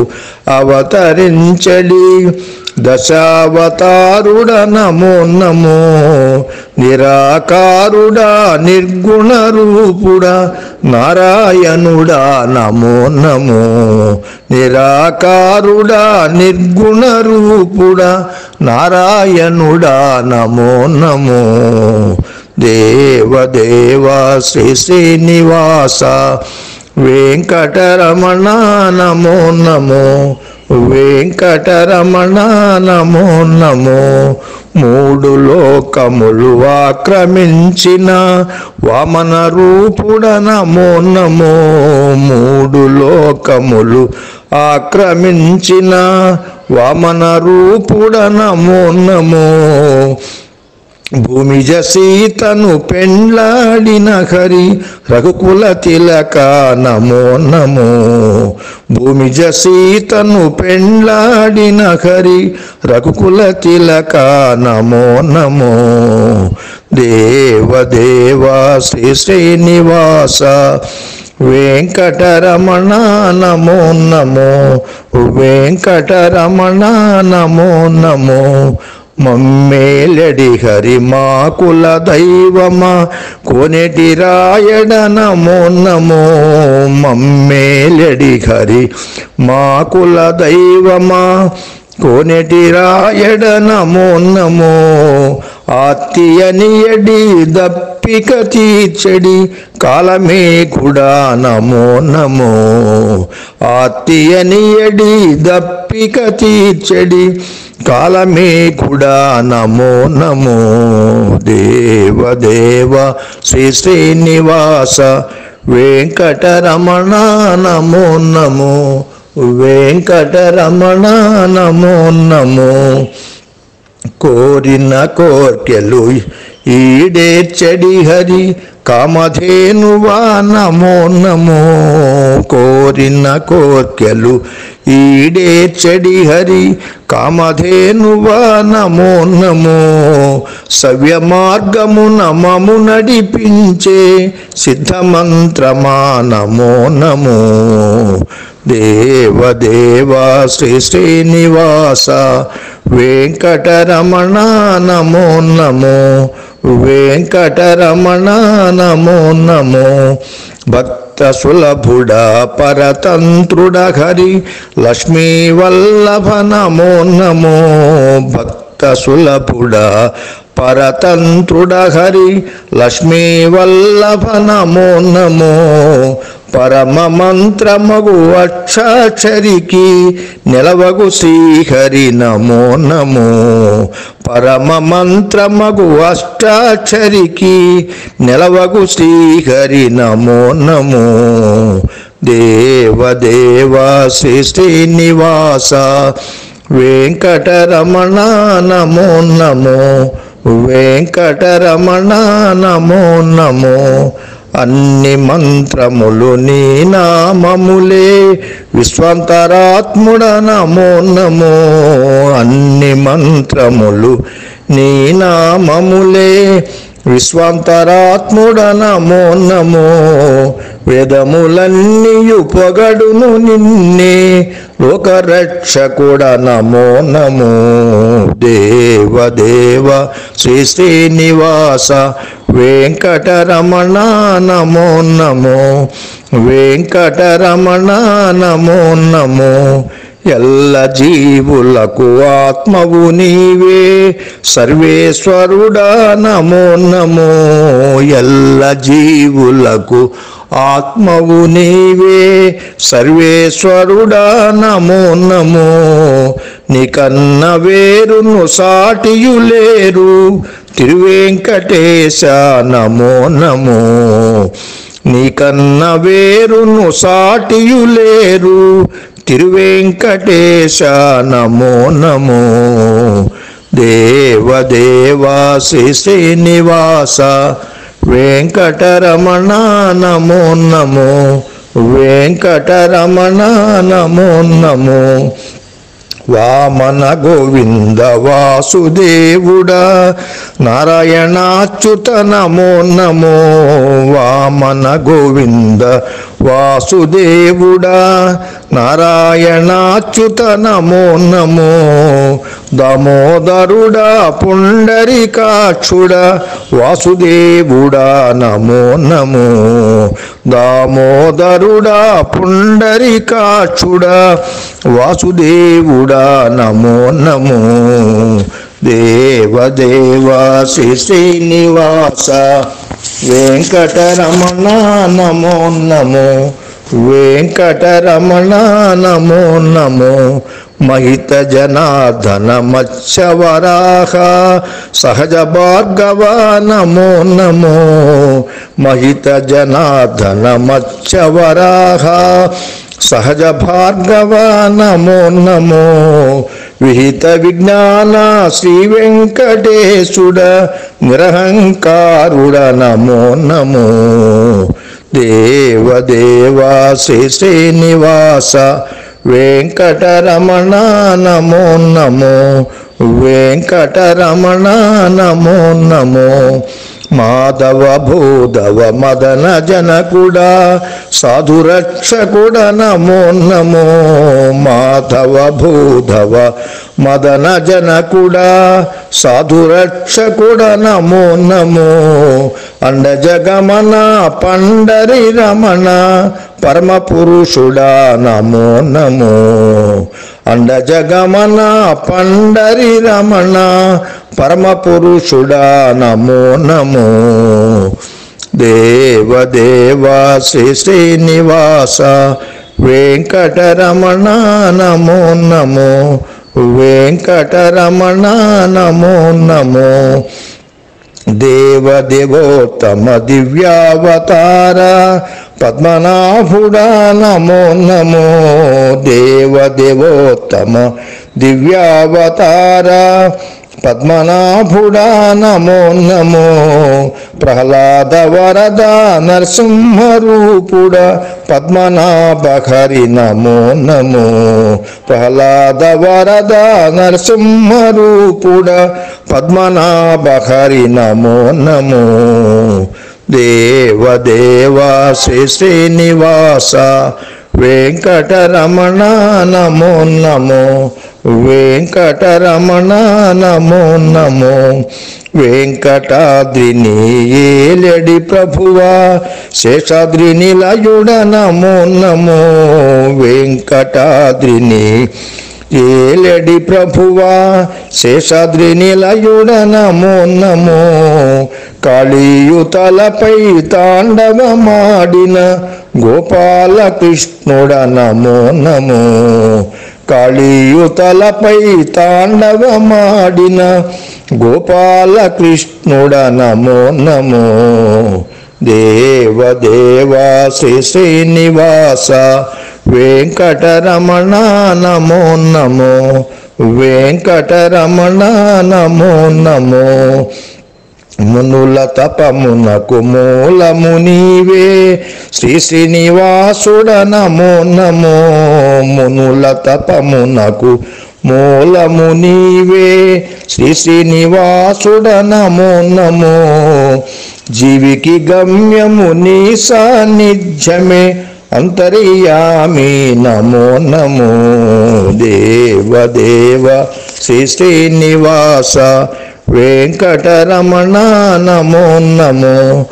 అవతరించడి దశావతారుడ నమో నమో నిరాకారుడా నిర్గుణ రూపుడా నారాయణుడా నమో నమో నిరాకారుడా నిర్గుణ రూపుడా నారాయణుడా నమో నమో దేవదేవా శ్రీ శ్రీనివాస వెంకటరమణ నమో నమో వెంకటరమణ నమో నమో మూడు లోకములు ఆక్రమించిన వామన రూపుడ నమో నమో మూడు లోకములు ఆక్రమించిన వామన రూపుడ నమో నమో భూమిజ సీతను పెండ్లాడిన హరి రఘుకుల తిలక నమో నమో భూమిజ సీతను పెండ్లాడిన హరి రఘుకుల తిలక నమో నమో దేవదేవా శ్రీ శ్రీనివాస వెంకటరమణ నమో నమో వెంకటరమణ నమో నమో మమ్మేలడి హరి మా కుల దైవమా కోనేటి రాయడ నమో నమో మమ్మేలడి హరి మా కుల దైవమా కోనేటి రాయడ నమో నమో ఆత్తియనియడి దప్పిక తీర్చడి కాలమే కూడా నమో నమో ఆత్తియనియడి దప్పిక తీర్చడి కాలమే కూడా నమో నమో దేవదేవ శ్రీ శ్రీనివాస వెంకటరమణ నమో నమో వెంకటరమణ నమో నమో కోరిన కోర్కెలు ఈడేర్చడి హరి కామధేనువా నమో నమో కోరిన కోర్కెలు ఈడేర్చడి హరి కామధేనువా నమో నమో సవ్య మార్గము నమము నడిపించే సిద్ధమంత్రమా నమో నమో దేవదేవా శ్రీ శ్రీనివాస వెంకటరమణ నమో నమో వెంకటరమణ నమో నమో భక్త సులభుడా పరతంత్రుడ హరి లక్ష్మీ వల్లభ నమో నమో భక్త సులభుడా పరతంత్రుడ హరి లక్ష్మీ వల్లభ నమో నమో పరమ మంత్రమగు అక్షాక్షరికి నిలవగు శ్రీహరి నమో నమో పరమ మంత్రమగు అష్టాక్షరికి నిలవగు శ్రీహరి నమో నమో దేవదేవా శ్రీ శ్రీనివాస వెంకటరమణ నమో నమో వెంకటరమణ నమో నమో అన్ని మంత్రములు నీ నామములే విశ్వంతరాత్ముడ నమో నమో. అన్ని మంత్రములు నీ నామములే విశ్వంతరాత్ముడ నమో నమో. వేదములన్నీయు పొగడును నిన్నే లోకరక్షకుడ నమో నమో. దేవదేవ శ్రీ శ్రీనివాస వెంకటరమణ నమో నమో. వెంకటరమణ నమో నమో. ఎల్ల జీవులకు ఆత్మవు నీవే సర్వేశ్వరుడా నమో నమో. ఎల్ల జీవులకు ఆత్మవు నీవే సర్వేశ్వరుడా నమో నమో. నీకన్న వేరును సాటియులేరు తిరువెంకటేశ నమో నమో. నీకన్న వేరును సాటియులేరు తిరువెంకటేశ నమో నమో. దేవదేవా శ్రీ శ్రీనివాస వెంకటరమణ నమో నమో. వెంకటరమణ నమో నమో. వామన గోవింద వాసుదేవుడా నారాయణాచ్యుత నమో నమో. వామన గోవింద వాసుదేవుడా నారాయణాచ్యుత నమో నమో. దామోదరుడా పుండరీకాక్షుడా వాసుదేవుడా నమో నమో. దామోదరుడా పుండరీకాక్షుడా వాసుదేవుడా నమో నమో. దేవదేవా శ్రీ శ్రీనివాస వెంకటరమణ నమో నమో. వెంకటరమణ నమో నమో. మహిత జనార్దన మత్స్యవరాహ సహజ భార్గవ నమో నమో. మహిత జనార్దన మత్స్యవరాహ సహజ భార్గవ నమో నమో. విహిత విజ్ఞాన శ్రీ వెంకటేశుడ నిరహంకారుడ నమో నమో. దేవదేవా శ్రీ శ్రీనివాస వెంకటరమణ నమో నమో. వెంకటరమణ నమో నమో. మాధవ భూధవ మదన జనకుడా సాధురక్షకుడ నమో నమో. మాధవ భూధవ మదన జనకుడా సాధురక్షకుడ నమో నమో. అండజగమన పండరి రమణ పరమ పురుషుడా నమో నమో. అండజగమన పండరి రమణ పరమ పురుషుడా నమో నమో. దేవదేవా శ్రీ శ్రీనివాస వెంకటరమణ నమో నమో. వెంకటరమణ నమో నమో. దేవదేవోత్తమ దివ్యావతార పద్మనాభుడా నమో నమో. దేవదేవోత్తమ దివ్యావతార పద్మనాభుడా నమో నమో. ప్రహ్లాద వరద నరసింహరూపుడ పద్మనాభ హరి నమో నమో. ప్రహ్లాద వరద నరసింహరూపుడ పద్మనాభ హరి నమో నమో. దేవదేవా శ్రీ శ్రీనివాస వెంకటరమణ నమో నమో. వెంకటరమణ నమో నమో. వెంకటాద్రిని ఏలెడి ప్రభువా శేషాద్రి నిలయుడ నమో నమో. వెంకటాద్రిని ఏలెడి ప్రభువా శేషాద్రి నిలయుడ నమో నమో. కాళీయుతలపై తాండవమాడిన గోపాలకృష్ణుడ నమో నమో. కాళీయుతలపై తాండవమాడిన గోపాలకృష్ణుడ నమో నమో. దేవదేవా శ్రీ శ్రీనివాస వెంకటరమణ నమో నమో. వెంకటరమణ నమో నమో. మునుల తపమునకు మూలము నీవే శ్రీ శ్రీనివాసుడ నమో నమో. మునుల తపమునకు మూలము నీవే శ్రీ శ్రీనివాసుడ నమో నమో. జీవికి గమ్యము నీ సాన్నిధ్యమే అంతర్యామి నమో నమో. దేవ దేవ శ్రీ శ్రీనివాస వెంకటరమణ నమో నమో.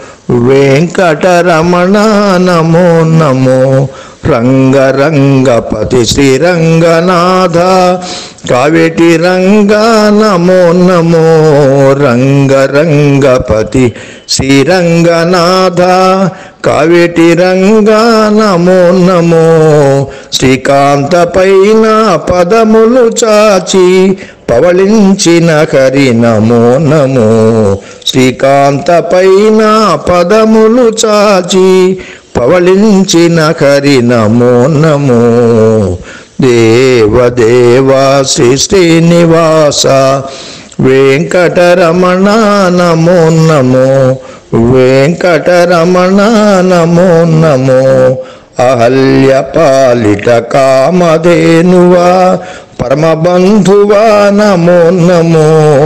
వెంకటరమణ నమో నమో. రంగరంగపతి శ్రీరంగనాథ కావేటి రంగ నమో నమో. రంగరంగపతి శ్రీరంగనాథ కావేటి రంగ నమో నమో. శ్రీకాంత పైన పదములు చాచి పవళించిన హరి నమో నమో. శ్రీకాంత పైన పదములు చాచి పవళించిన హరి నమో నమో. దేవ దేవ శ్రీ శ్రీనివాస వెంకటరమణ నమో నమో. వెంకటరమణ నమో నమో. అహల్య పాలిట కామధేనువా పరమబంధువా నమో నమో.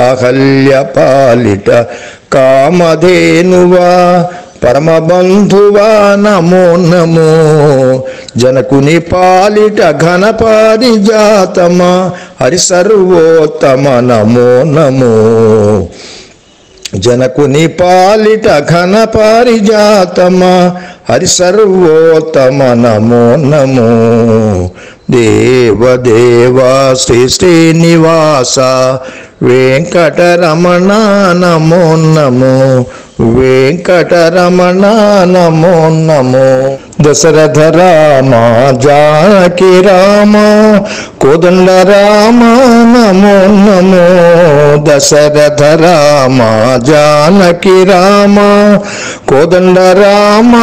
అహల్య పాలిట కామధేనువా పరమబంధువా నమో నమో. జనకుని పాలిట ఘన పారిజాతమా హరి సర్వోత్తమ నమో నమో. జనకుని పాలిట ఘన పారిజాతమా హరి సర్వోత్తమ నమో నమో. దేవ దేవ శ్రీ శ్రీనివాస వెంకటరమణ నమో నమో. వెంకటరమణ నమో నమో. దశరథ రామ జానకి రామ కోదండ రామ నమో నమో. దశరథ రామ జానకి రామ కోదండ రామ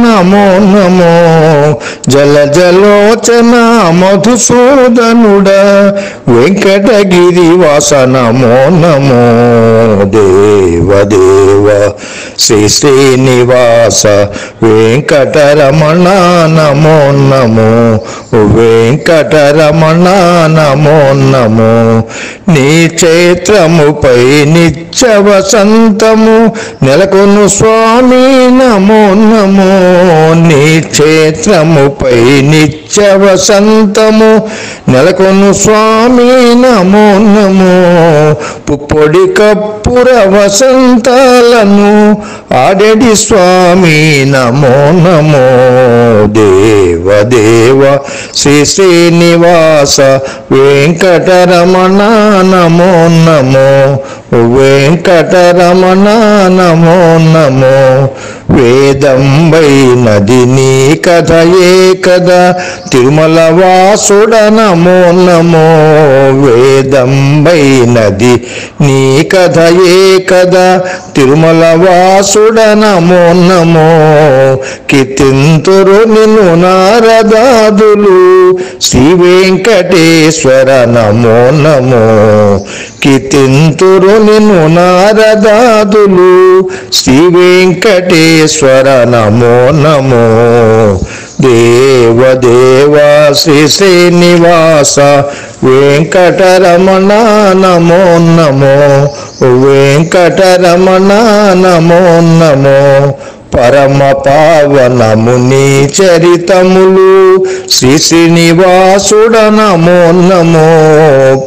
నమో నమో. జల జలోచన మధుసూదనుడ వెంకటగిరి వాస నమో నమో. దేవ దేవ శ్రీ శ్రీనివాస వెంకటరమణ నమో నమో. వెంకటరమణ నమో నమో. నీ క్షేత్రముపై నిత్య వసంతము నెలకొను స్వామి నమో నమో. నీ క్షేత్రముపై నిత్య వసంతము నెలకొను స్వామి నమో నమో. పుప్పొడి కప్పుర వసంతాలను ఆడెడి స్వామి నమో నమో. దేవ దేవ శ్రీ శ్రీనివాస వెంకటరమణ నమో నమో. వెంకటరమణ నమో నమో. వేదంబైనది నీ కథయే కదా తిరుమల వాసుడ నమో నమో. వేదంబైనది నీ కథయే కదా తిరుమల వాసుడ నమో నమో. కీర్తింతురు నిన్ను నారదాదులు శ్రీ వెంకటేశ్వర నమో నమో. కీర్తింతురు నిన్ను నారదాదులు శ్రీ వెంకటేశ్వర నమో నమో. దేవ దేవ శ్రీ శ్రీనివాస వెంకటరమణ నమో నమో. వెంకటరమణ నమో నమో. పరమ పావనము నీ చరితములు శ్రీ శ్రీనివాసుడ నమో నమో.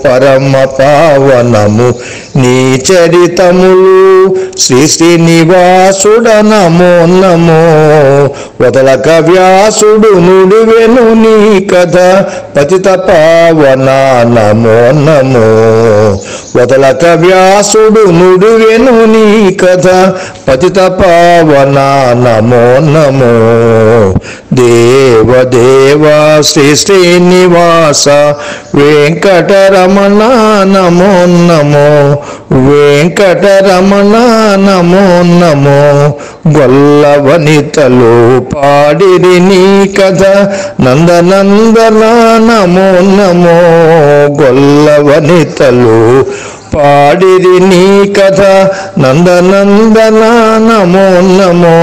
పరమ పావనము నీ చరితములు శ్రీ శ్రీనివాసుడ నమో నమో. వదలక వ్యాసుడు నుడివెను నీ కథ పతిత పావన నమో నమో. వదలక వ్యాసుడు నుడివెను నీ కథ పతిత పావన నమో నమో. దేవ దేవ శ్రీ శ్రీనివాస వెంకటరమణ నమో నమో. వెంకటరమణ నమో నమో. గొల్ల వనితలు పాడిరి నీ కథ నందనందన నమో నమో. గొల్ల వనితలు పాడిరి నీ కథ నందనందన నమో నమో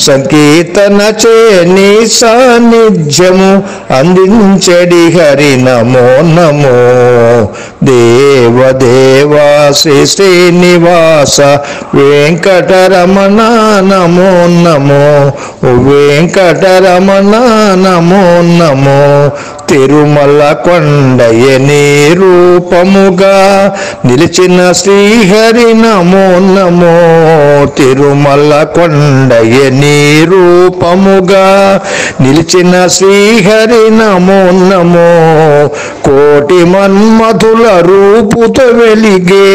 సంకీర్తన చే నీ సాన్నిధ్యము అందించడి హరి నమో నమో దేవదేవా శ్రీ శ్రీనివాస వెంకటరమణ నమో నమో వెంకటరమణ నమో నమో తిరుమల కొండయని రూపముగా నిలిచిన శ్రీహరి నమో నమో తిరుమల కొండయని రూపముగా నిలిచిన శ్రీహరి నమో నమో కోటి మన్మధుల రూపుతో వెలిగే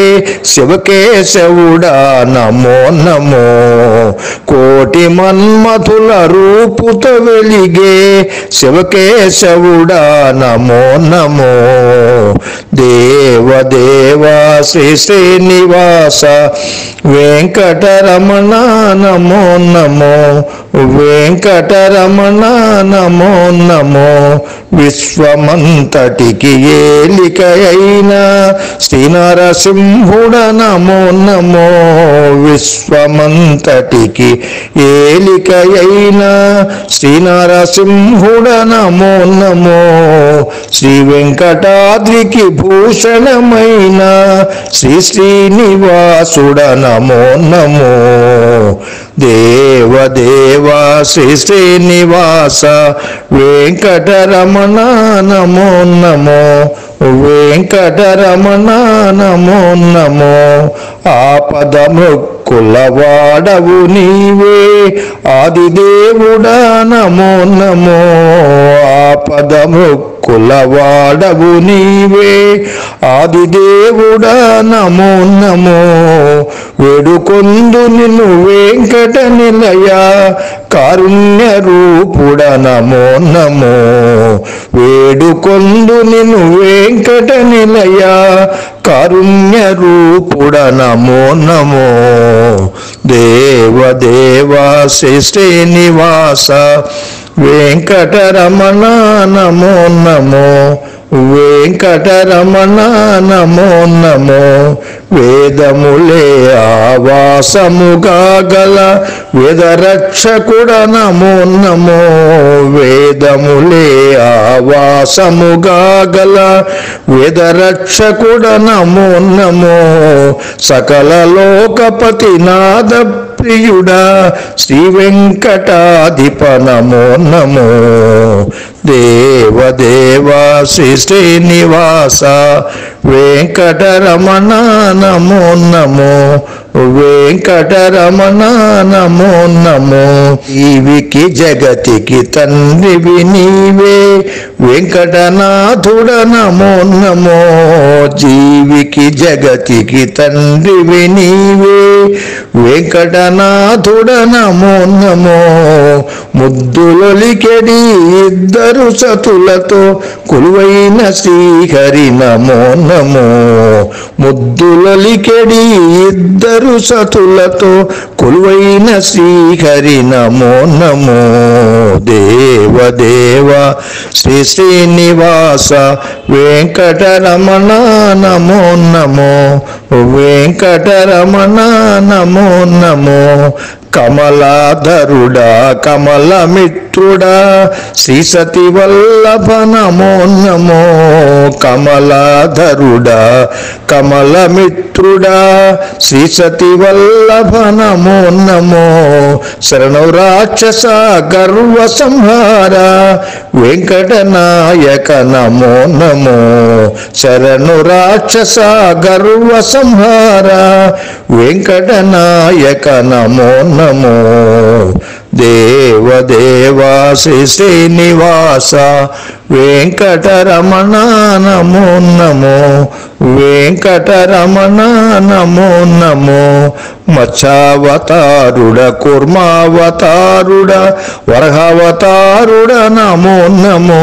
శివకేశవుడా నమో నమో కోటి మన్మధుల రూపుతో వెలిగే శివకేశవుడా నమో నమో దేవదేవా శ్రీ శ్రీనివాస వెంకటరమణ నమో నమో వెంకటరమణ నమో నమో విశ్వమంతటికి ఏలికయైన శ్రీ నరసింహుడ నమో నమో విశ్వమంతటికి ఏలికయైన శ్రీ నరసింహుడ నమో నమో శ్రీ వెంకటాద్రికి భూషణమైన శ్రీ శ్రీనివాసుడ నమో నమో దేవదేవా శ్రీ శ్రీనివాస వెంకటరమణ నమో నమో వెంకటరమణ నమో నమో ఆపద మృక్కులవాడవు నీవే ఆదిదేవుడా నమో నమో ఆపద మృక్కులవాడవు నీవే ఆదిదేవుడా నమో నమో వేడుకొందు నిన్ను వెంకట నిలయ కారుణ్య రూపుడ నమో నమో వేడుకొందు నిన్ను వెంకట నిలయ కారుణ్య రూపుడ నమో నమో దేవదేవా శ్రీ శ్రీనివాస వెంకటరమణ నమో నమో వెంకటరమణ నమో నమో వేదములే ఆవాసముగా గల వేదరక్షకుడ నమో నమో వేదములే ఆవాసముగా గల వేదరక్షకుడ నమో నమో సకల లోకపతి నాద ప్రియుడా శ్రీ వెంకటాధిప నమో నమో దేవదేవా శ్రీ శ్రీనివాస వెంకటరమణ నమో నమో వెంకటరమణ నమో నమో జీవికి జగతికి తండ్రివి నీవే వెంకటనాథుడ నమో నమో జీవికి జగతికి తండ్రివి నీవే వెంకటనాథుడ నమో నమో ముద్దులొలికెడి ఇద్దరు సతులతో కొలువైన శ్రీహరి నమో నమో ముద్దులొలికెడి ఇద్దరు సతులతో కొలువైన శ్రీహరి నమో నమో దేవదేవా శ్రీ శ్రీనివాస వెంకటరమణ నమో నమో వెంకటరమణ నమో నమో కమలాధరుడా కమలమిత్రుడా శ్రీ సతి వల్లభ నమో నమో కమలాధరుడా కమలమిత్రుడా శ్రీ సతి వల్లభ నమో నమో శరణు రాక్షస గర్వ సంహార వెంకటనాయక నమో నమో శరణు రాక్షస గర్వ సంహార వెంకటనాయక నమో నమో దేవదేవా శ్రీ శ్రీనివాస వెంకటరమణ నమో నమో వెంకటరమణ నమో నమో మత్స్యావతారుడ కూర్మావతారుడ వరహావతారుడ నమో నమో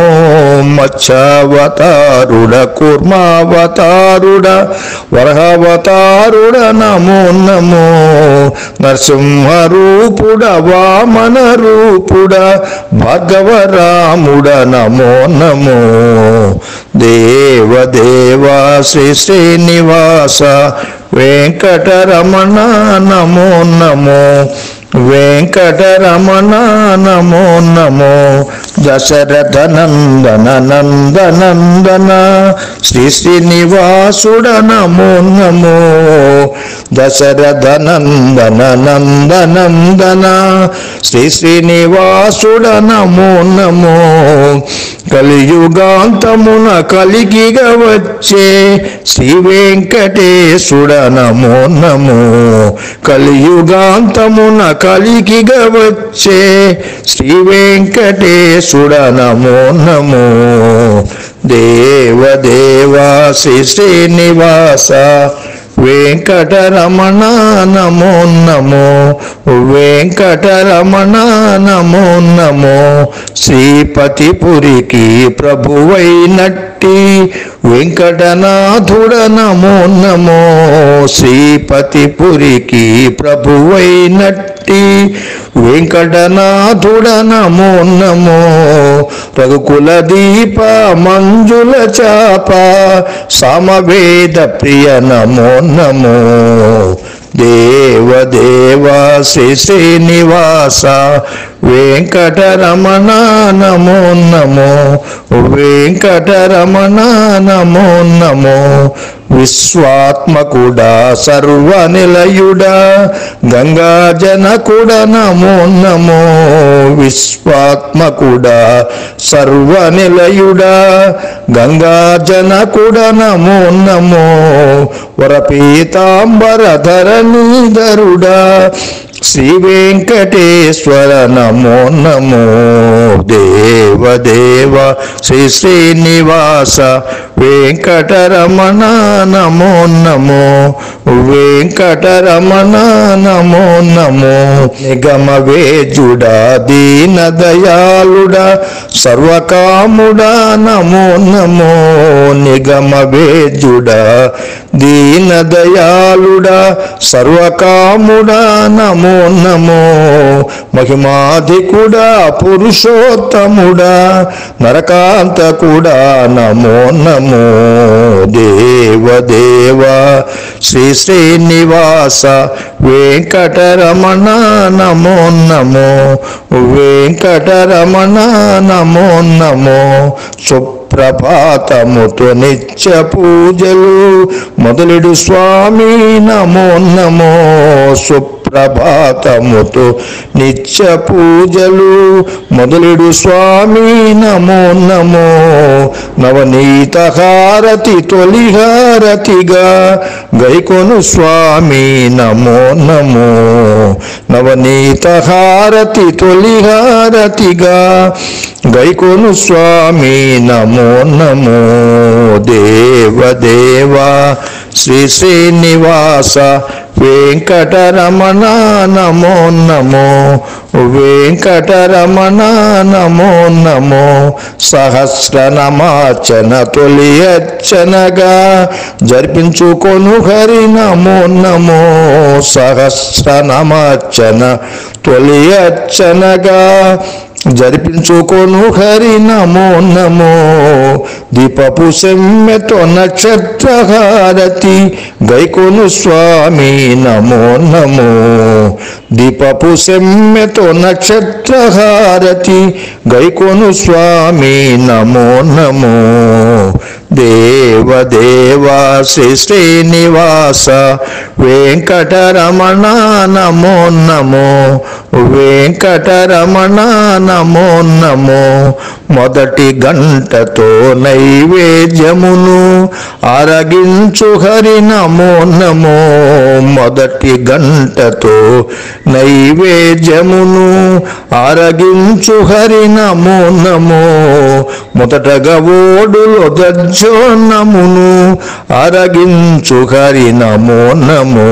మత్స్యావతారుడ కూర్మావతారుడ వరహావతారుడ నమో నమో నరసింహరూపుడ వామ రమణ రూపుడా భార్గవరాముడ నమో నమో దేవదేవా శ్రీ శ్రీనివాస వెంకటరమణ నమో నమో వెంకటరమణ నమో నమో దశరథ నందన నందనందన శ్రీ శ్రీనివాసుడ నమో నమో దశరథ నందన నందనందన శ్రీ శ్రీనివాసుడ నమో నమో కలియుగాంతమున కలిగిగా వచ్చే శ్రీ వెంకటేశుడ నమో నమో కలియుగాంతమున కలిగిగా వచ్చే శ్రీ వెంకటేశుడ నమో నమో దేవదేవా శ్రీ శ్రీనివాస వెంకటరమణ నమో నమో వెంకటరమణ నమో నమో శ్రీపతిపురికి ప్రభువైనట్టి వెంకటనాథుడ నమో నమో శ్రీపతిపురికి ప్రభువైనట్టి వెంకటనాథుడ నమో నమో రఘుకుల దీప మంజుల చాప సమవేద ప్రియ నమో నమో దేవదేవా శ్రీ శ్రీనివాస వెంకటరమణ నమో నమో వెంకటరమణ నమో నమో విశ్వాత్మకుడా సర్వనిలయుడా గంగాజనకుడ నమో నమో విశ్వాత్మకుడా సర్వనిలయుడా గంగాజనకుడ నమో నమో వరపీతాంబరధరణీధరుడా శ్రీ వెంకటేశ్వర నమో నమో దేవదేవ శ్రీ శ్రీనివాస వెంకటరమణ నమో నమో వెంకటరమణ నమో నమో నిగమ వేజుడా దీన దయాళుడా సర్వకాముడా నమో నమో నిగమ వేజుడా దీన దయాళుడా సర్వకాముడా నమో నమో మహిమాధికుడా పురుషోత్తముడా నరకాంతకుడా నమో నమో దేవదేవా శ్రీ శ్రీనివాస వెంకటరమణ నమో నమో వెంకటరమణ నమో నమో సుప్రభాతముతో నిత్య పూజలు మొదలుడు స్వామి నమో నమో సుప్రభాతముతో నిత్య పూజలు మొదలుడు స్వామి నమో నమో నవనీత హారతి తొలి హారతిగా గైకొను స్వామి నమో నమో నవనీత హారతి తొలి హారతిగా గైకొను స్వామి నమో నమో దేవదేవా శ్రీ శ్రీనివాస వెంకటరమణ నమో నమో వెంకటరమణ నమో నమో సహస్రనమార్చన తొలి అర్చనగా జరిపించుకొను హరి నమో నమో సహస్రనమార్చన తొలి అర్చనగా జరిపించుకొను హరి నమో నమో దీపపు సెమ్మెతో నక్షత్రహారతి గైకొను స్వామి నమో నమో దీపపు సెమ్మెతో నక్షత్రహారతి గైకొను స్వామి నమో నమో దేవదేవా శ్రీ శ్రీనివాస వెంకటరమణ నమో నమో వెంకటరమణ నమో నమో మొదటి గంటతో నైవేద్యమును ఆరగించు హరి నమో నమో మొదటి గంటతో నైవేద్యమును ఆరగించు హరి నమో నమో మొదటగా ఓడులో దర్జోన్నమును ఆరగించు హరి నమో నమో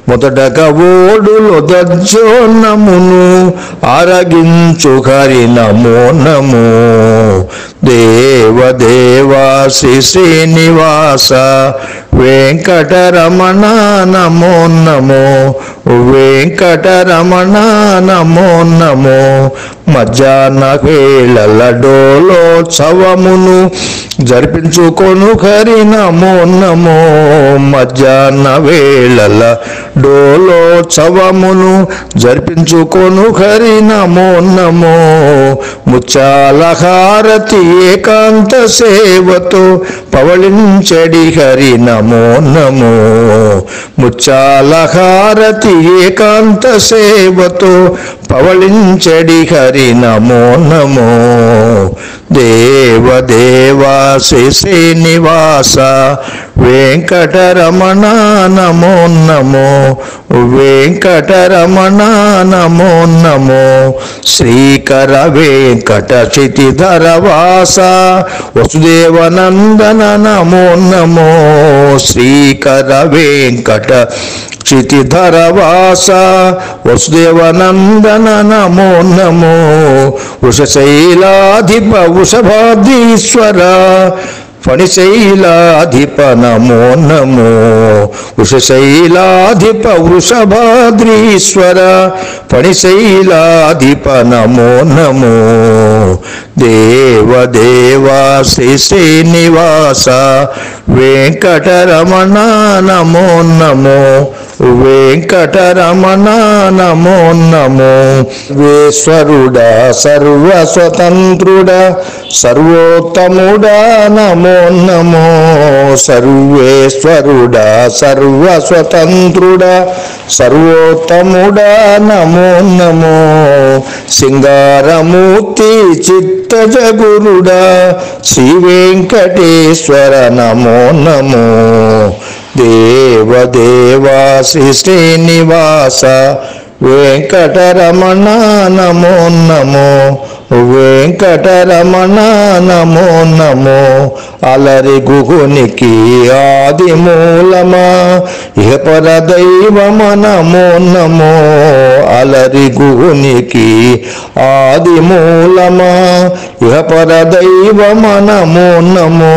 మొదటగా ఓడులో దర్జోన్నమును ఆరగించు హరి నమో నమో దేవదేవా శ్రీ శ్రీనివాస వెంకటరమణ నమో నమో వెంకటరమణ నమో నమో మధ్యాహ్న వేళల డోలోత్సవమును జరిపించుకొను హరి నమో నమో మధ్యాహ్న వేళల డోలోత్సవమును జరిపించుకొను హరి నమో నమో ముచ్చాల హారతి ఏకాంత సేవతో పవళించడి హరి నమో నమో ముచ్చాల హారతి ఏకాంత సేవతో పవళించడి హరి నమో నమో దేవదేవా శ్రీ శ్రీనివాస వెంకటరమణ నమో నమో వెంకటరమణ నమో నమో శ్రీకర వెంకట క్షితిధర వాస వసుదేవనందన నమో నమో శ్రీకర వెంకట క్షితిధర వాస వసుదేవనందన నమో నమో వృషశైలాధిప వృషభాద్రీశ్వర ఫణిశైలాధిప నమో నమో వృషశైలాధిప వృషభాద్రీశ్వర ఫణిశైలాధిప నమో నమో దేవదేవా శ్రీ శ్రీనివాస వెంకటరమణ నమో నమో వెంకటరమణ నమో నమో వేశ్వరుడా సర్వస్వతంత్రుడా సర్వోత్తముడా నమో నమో సర్వేశ్వరుడా సర్వస్వతంత్రుడా సర్వోత్తముడా నమో నమో సింగారమూర్తి చిత్తజగురుడా శ్రీ వెంకటేశ్వర నమో నమో దేవదేవా శ్రీ శ్రీనివాస వెంకటరమణ నమో నమో వెంకటరమణ నమో నమో అలరి గుహునికి ఆది మూలమా ఇహపర దైవమ నమో నమో అలరి గుహునికి ఆది మూలమా ఇహపర దైవమ నమో నమో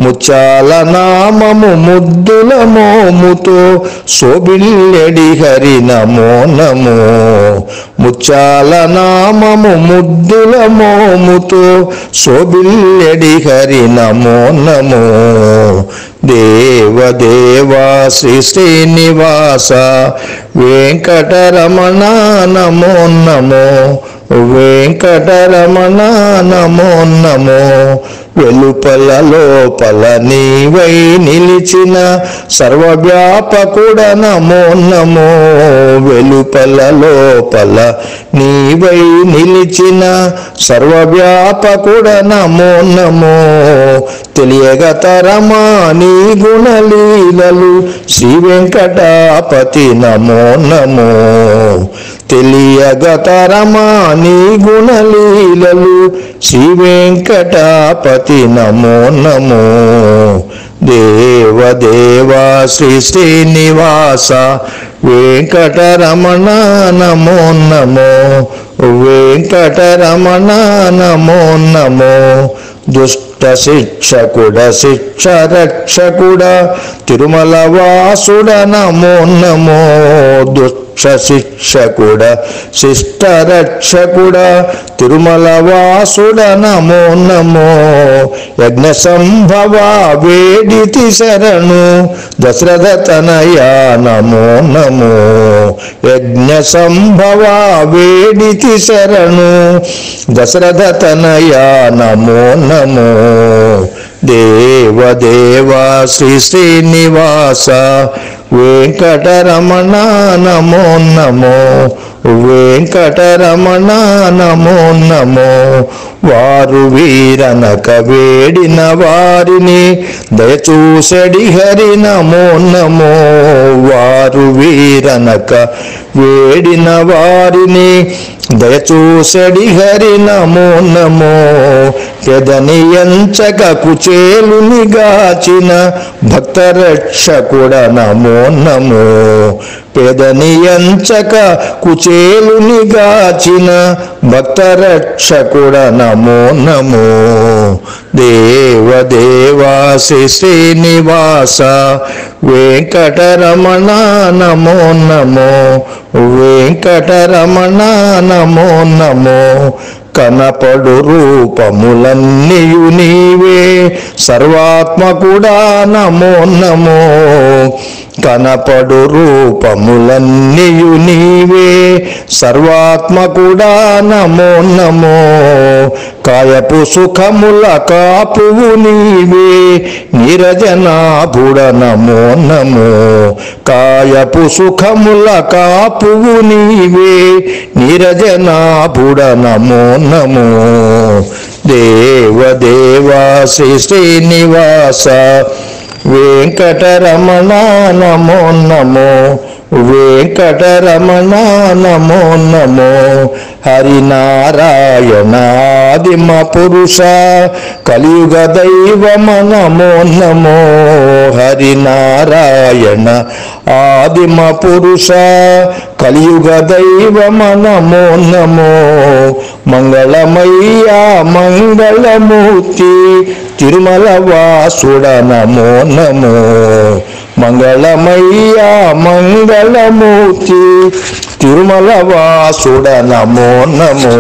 ముచ్చాల నామము ముద్దుల మోముతో శోభిల్లెడి హరి నమో నమో ముచ్చాల నామము ముద్దుల మోముతో శోభిల్లెడి హరి నమో నమో దేవదేవా శ్రీ శ్రీనివాస వెంకటరమణ నమో నమో వెంకటరమణ నమో నమో వెలుపల లోపల నీవై నిలిచిన సర్వవ్యాపకుడ నమో నమో వెలుపల లోపల నీవై నిలిచిన సర్వవ్యాపకుడ నమో నమో తెలియగతరమా నీ గుణలీలలు శ్రీ వెంకటాపతి నమో నమో తెలియగతరమా నీ గుణలీలలు శ్రీ వెంకటాపతి నమో నమో దేవదేవా శ్రీ శ్రీనివాస వెంకటరమణ నమో నమో వెంకటరమణ నమో నమో దుష్ట శిక్షకుడ శిక్ష రక్షకుడ తిరుమల వాసుడ నమో నమో దుష్ట శిక్షకుడ శిష్ట రక్షకుడ తిరుమల వాసుడ నమో నమో యజ్ఞ సంభవ వేడితి శరణు దశరథ తనయ నమో నమో యజ్ఞ సంభవ వేడితి శరణు దశరథ తనయ నమో నమో దేవదేవా శ్రీ శ్రీనివాస వెంకటరమణ నమో నమో వెంకటరమణ నమో నమో వారు వీరనక వేడిన వారిని దయచూసడి హరి నమో నమో వారు వీరనక వేడిన వారిని దయచూసడి హరి నమో నమో పెదని ఎంచక కుచేలుని గాచిన భక్తరక్షకుడ నమో నమో పెదని ఎంచక కుచేలుని గాచిన భక్తరక్షకుడ నమో నమో దేవదేవా శ్రీ శ్రీనివాస వెంకటరమణ నమో నమో వెంకటరమణ నమో నమో కనపడు రూపములన్నీయు నీవే సర్వాత్మకుడా నమో నమో కనపడు రూపములన్నీయు నీవే సర్వాత్మకుడా నమో నమో కాయపు సుఖముల కాపువు నీవే నీరజనాభుడ నమో నమో కాయపు సుఖముల కాపువు నీవే నీరజనాభుడ నమో నమో దేవదేవా శ్రీ శ్రీనివాస వెంకటరమణ నమో నమో వెంకటరమణ నమో నమో హరినారాయణాదిమ పురుష కలియుగ దైవమ నమో నమో హరినారాయణ ఆదిమ పురుష కలియుగ దైవమ నమో నమో మంగళమయ్యా మంగళమూర్తి తిరుమల వాసుడ నమో నమో మంగళమయ్యా మంగళమూర్తి తిరుమల వాసుడ నమో నమో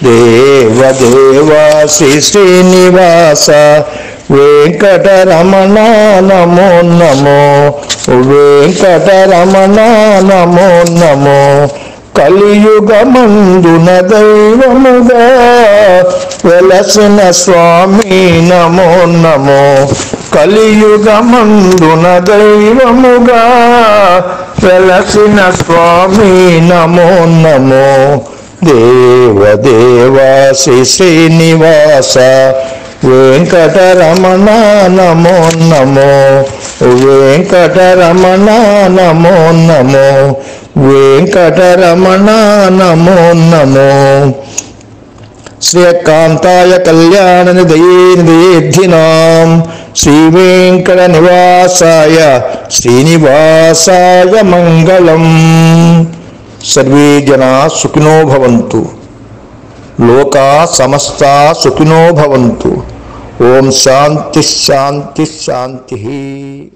దేవదేవా శ్రీ శ్రీనివాస వెంకటరమణ నమో నమో వెంకటరమణ నమో నమో కలియుగమందున దైవముగా వెలసిన స్వామి నమో నమో కలియుగమందున దైవముగా వెలసిన స్వామి నమో నమో దేవదేవా శ్రీ శ్రీనివాస వెంకటరమణ నమో నమో వెంకటరమణ నమో నమో వెంకటరమణ నమో నమో శ్రీకాంతాయ కళ్యాణ నిధయేధినాం శ్రీ వెంకట నివాసాయ శ్రీనివాసాయ మంగళం. సర్వే జనా సుఖినో భవంతు. లోకా సమస్తా సుఖినో భవంతు. ఓం శాంతి శాంతి శాంతి.